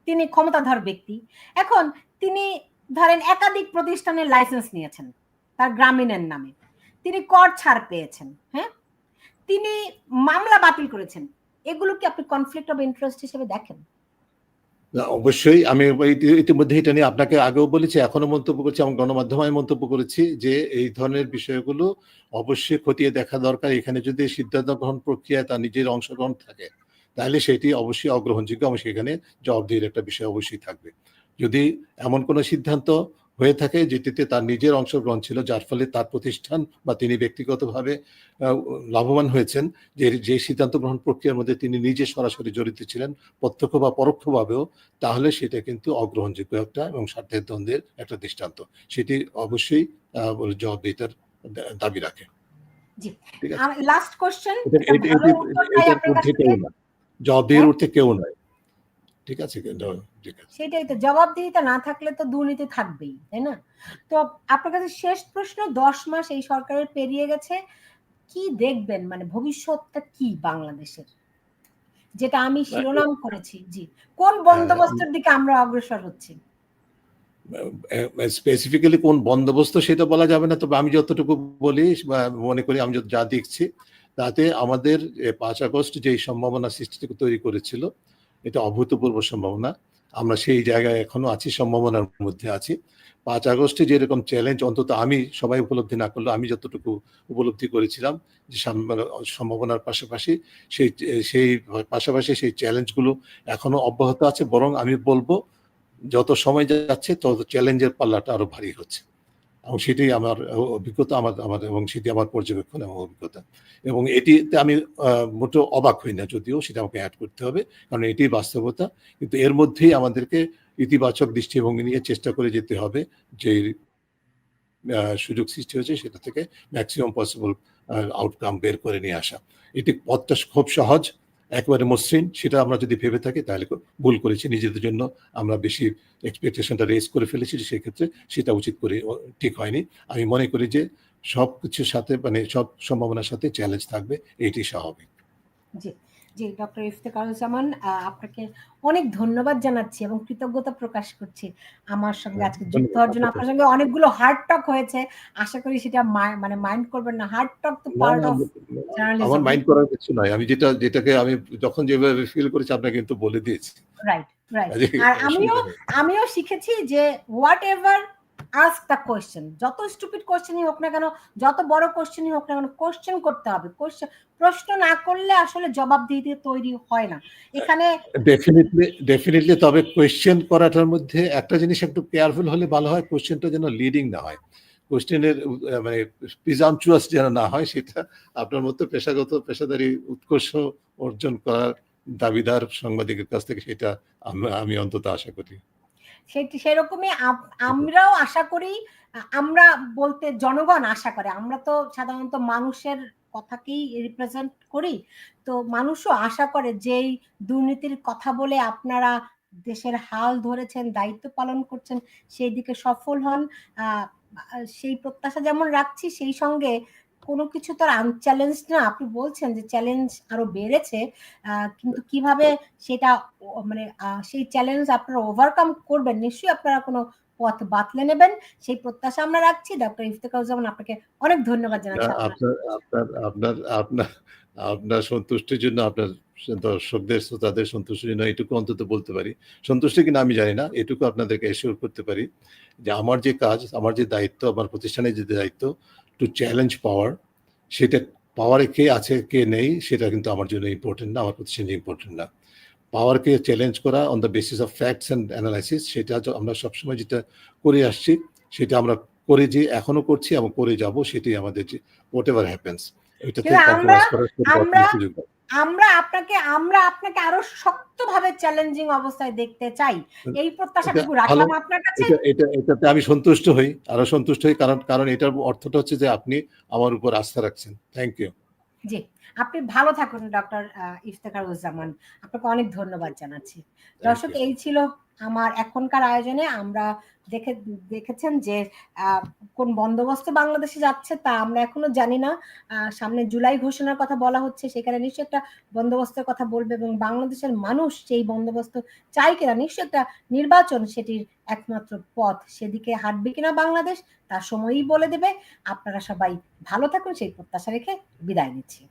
তিনি ক্ষমতাধর ব্যক্তি। এখন তিনি ধরেন একাধিক প্রতিষ্ঠানের লাইসেন্স নিয়েছেন তার গ্রামীণের নামে, তিনি কর ছাড় পেয়েছেন, হ্যাঁ? তিনি মামলা বাতিল করেছেন। এগুলো কি আপনি কনফ্লিক্ট অফ ইন্টারেস্ট হিসেবে দেখেন? না, অবশ্যই আমি ইতিমধ্যে এটা নিয়ে আপনাকে আগেও বলেছি, এখনো মন্তব্য করছি এবং গণমাধ্যমে আমি মন্তব্য করেছি যে এই ধরনের বিষয়গুলো অবশ্যই খতিয়ে দেখা দরকার। এখানে যদি সিদ্ধান্ত গ্রহণ প্রক্রিয়ায় তার নিজের অংশগ্রহণ থাকে তাহলে সেটি অবশ্যই অগ্রহণযোগ্য এবং সেখানে জবাবদিহির একটা বিষয় অবশ্যই থাকবে। যদি এমন কোনো সিদ্ধান্ত হয়ে থাকে, যেটিতে তার নিজের অংশগ্রহণ ছিল, যার ফলে তার প্রতিষ্ঠান বা তিনি ব্যক্তিগতভাবে লাভবান হয়েছেন, যে সিদ্ধান্ত গ্রহণ প্রক্রিয়ার মধ্যে তিনি নিজে সরাসরি জড়িত ছিলেন, প্রত্যক্ষ বা পরোক্ষভাবেও, তাহলে সেটা কিন্তু অগ্রহণযোগ্য একটা এবং স্বার্থের দ্বন্দ্বের একটা দৃষ্টান্ত। সেটি অবশ্যই জবাবদিহিতার দাবি রাখে। জি, ঠিক আছে, লাস্ট কোশ্চেন, একটা ভালো উত্তর চাই এটার আপনার কাছ ঊর্ধ্বে থেকে। কেউ না, জবাবদিহির ঊর্ধ্বে কেউ নয়। ঠিক আছে, ঠিক আছে। সেটাই তো, জবাবদিহিতা না থাকলে তো দুর্নীতি থাকবেই, তাই না? তো আপনার কাছে শেষ প্রশ্ন, 10 মাস এই সরকারের পেরিয়ে গেছে, কি দেখবেন, মানে ভবিষ্যৎটা কি বাংলাদেশের, যেটা আমি শিরোনাম করেছি? জি, কোন বন্দোবস্তের দিকে আমরা অগ্রসর হচ্ছি? স্পেসিফিক্যালি কোন বন্দোবস্ত সেটা বলা যাবে না, তবে আমি যতটুকু বলি বা মনে করি, আমি যা দেখছি তাতে আমাদের 5 আগস্ট যেই সম্ভাবনা সৃষ্টি তৈরি করেছিল, এটা অভূতপূর্ব সম্ভাবনা। আমরা সেই জায়গায় এখনো আছি, সম্ভাবনার মধ্যে আছি। 5 আগস্টে যেরকম চ্যালেঞ্জ, অন্তত আমি, সবাই উপলব্ধি না করলেও আমি যতটুকু উপলব্ধি করেছিলাম, যে সম্ভাবনার পাশাপাশি সেই সেই পাশাপাশি সেই চ্যালেঞ্জগুলো এখনো অব্যাহত আছে, বরং আমি বলবো যত সময় যাচ্ছে তত চ্যালেঞ্জের পাল্লাটা আরো ভারী হচ্ছে। এবং সেটাই আমার অভিজ্ঞতা, আমার এবং সেটি আমার পর্যবেক্ষণ এবং অভিজ্ঞতা। এবং এটিতে আমি মোটেও অবাক হই না, যদিও সেটা আমাকে অ্যাড করতে হবে, কারণ এটি বাস্তবতা। কিন্তু এর মধ্যেই আমাদেরকে ইতিবাচক দৃষ্টিভঙ্গি নিয়ে চেষ্টা করে যেতে হবে, যে সুযোগ সৃষ্টি হয়েছে সেটা থেকে ম্যাক্সিমাম পসিবল আউটকাম বের করে নিয়ে আসা। এটি পথটা খুব সহজ, একেবারে মসৃণ। সেটা আমরা যদি ভেবে থাকি তাহলে ভুল করেছি, নিজেদের জন্য আমরা বেশি এক্সপেকটেশনটা রেজ করে ফেলেছি, সেক্ষেত্রে সেটা উচিত করে ঠিক হয়নি। আমি মনে করি যে সব কিছুর সাথে, মানে সব সম্ভাবনার সাথে চ্যালেঞ্জ থাকবে, এটি স্বাভাবিক। জি, জি, ডক্টর ইফতেখারুজ্জামান, আপনাকে অনেক ধন্যবাদ জানাচ্ছি এবং কৃতজ্ঞতা প্রকাশ করছি আমার সঙ্গে আজকে যুক্ত হওয়ার জন্য। আপনার সঙ্গে অনেকগুলো হার্ড টক হয়েছে, আশা করি সেটা মানে মাইন্ড করবেন না। হার্ড টক তো না, পার্ট না, অফ আমার জার্নালিজম। মাইন্ড করার কিছু নয়। আমি যেটাকে আমি যখন যেভাবে ফিল করেছি আপনাকে কিন্তু বলে দিয়েছি। Right, right. কাজেই আর অসুবিধা নেই। আমিও শিখেছি যে what ever ask the question, যত স্টুপিড কোয়েশ্চেনই হোক না কেন, যত বড় কোয়েশ্চেনই হোক না কেন, কোয়েশ্চেন করতে হবে। প্রশ্ন না করলে আসলে জবাবদিহি তৈরি হয় না এখানে। ডেফিনেটলি, তবে কোয়েশ্চেন করাটার মধ্যে একটা জিনিস একটু কেয়ারফুল হলে ভালো হয়, কোয়েশ্চেনটা যেন লিডিং না হয়, কোয়েশ্চেনের মানে প্রিজাম্পচুয়াস যেন না হয়। সেটা আপনার মতো পেশাদারি উৎকর্ষ অর্জন করার দাবিদার সাংবাদিকের কাছ থেকে সেটা আমি অন্তত আশা করি। সেরকমই আমরাও আশা করি। আমরা বলতে জনগণ আশা করে, আমরা তো সাধারণত মানুষের কথাকেই রিপ্রেজেন্ট করি। তো মানুষও আশা করে যেই দুর্নীতির কথা বলে আপনারা দেশের হাল ধরেছেন, দায়িত্ব পালন করছেন, সেই দিকে সফল হন। সেই প্রত্যাশা যেমন রাখছি, সেই সঙ্গে কোনো কিছু তো আর আনচ্যালেঞ্জ না। আপনি বলছেন যে চ্যালেঞ্জ আরো বেড়েছে, কিন্তু কিভাবে সেটা মানে সেই চ্যালেঞ্জ আপনারা ওভারকাম করবেন, নিশ্চয়ই আপনারা কোনো পথ বাতলে নেবেন, সেই প্রত্যাশা আমরা রাখছি। ডক্টর ইফতেখারুজ্জামান, আপনাকে অনেক ধন্যবাদ জানাচ্ছি। আপনার আপনার আপনার আপনার আপনার সন্তুষ্টির জন্য, আপনার দর্শকদের, শ্রোতাদের সন্তুষ্টির জন্য এটুকু অন্তত বলতে পারি, সন্তুষ্টি কিনা আমি জানি না, এটুকু আপনাদেরকে এসিওর করতে পারি যে আমার যে কাজ, আমার যে দায়িত্ব, আমার প্রতিষ্ঠানের যে দায়িত্ব টু চ্যালেঞ্জ পাওয়ার, সেটা পাওয়ারে কে আছে কে নেই সেটা কিন্তু আমার জন্য ইম্পর্টেন্ট না, আমার প্রতিষ্ঠানে ইম্পর্টেন্ট না। পাওয়ারকে চ্যালেঞ্জ করা on the basis of facts and analysis, সেটা আমরা সবসময় যেটা করে আসছি, সেটা আমরা করে যে এখনো করছি এবং করে যাব, সেটাই আমাদের যে হোয়াট এভার হ্যাপেন্স, এটাতে কম্প্রোমাইজ করার কোনো সুযোগ নেই। আমরা আপনাকে আরো শক্তভাবে চ্যালেঞ্জিং অবস্থায় দেখতে চাই, এই প্রত্যাশাটুকু ভালো, রাখলাম আপনার কাছে। এটাতে আমি সন্তুষ্ট হই, আরো সন্তুষ্ট হই, কারণ এটার অর্থটা হচ্ছে যে আপনি আমার উপর আস্থা রাখছেন। Thank you. জি, আপনি ভালো থাকুন ডক্টর ইফতেখারুজ্জামান, আপনাকে অনেক ধন্যবাদ জানাচ্ছি। দর্শক, এই ছিল আমার এখনকার আয়োজনে। আমরা দেখেছেন যে কোন বন্দোবস্ত বাংলাদেশে যাচ্ছে তা আমরা এখনো জানি না। সামনে জুলাই ঘোষণার কথা বলা হচ্ছে, সেখানে নিশ্চয়ই একটা বন্দোবস্তের কথা বলবে, এবং বাংলাদেশের মানুষ সেই বন্দোবস্ত চাই কিনা, নিশ্চয়ই একটা নির্বাচন সেটির একমাত্র পথ, সেদিকে হাঁটবে কিনা বাংলাদেশ তার সময়ই বলে দেবে। আপনারা সবাই ভালো থাকুন, সেই প্রত্যাশা রেখে বিদায় নিচ্ছি।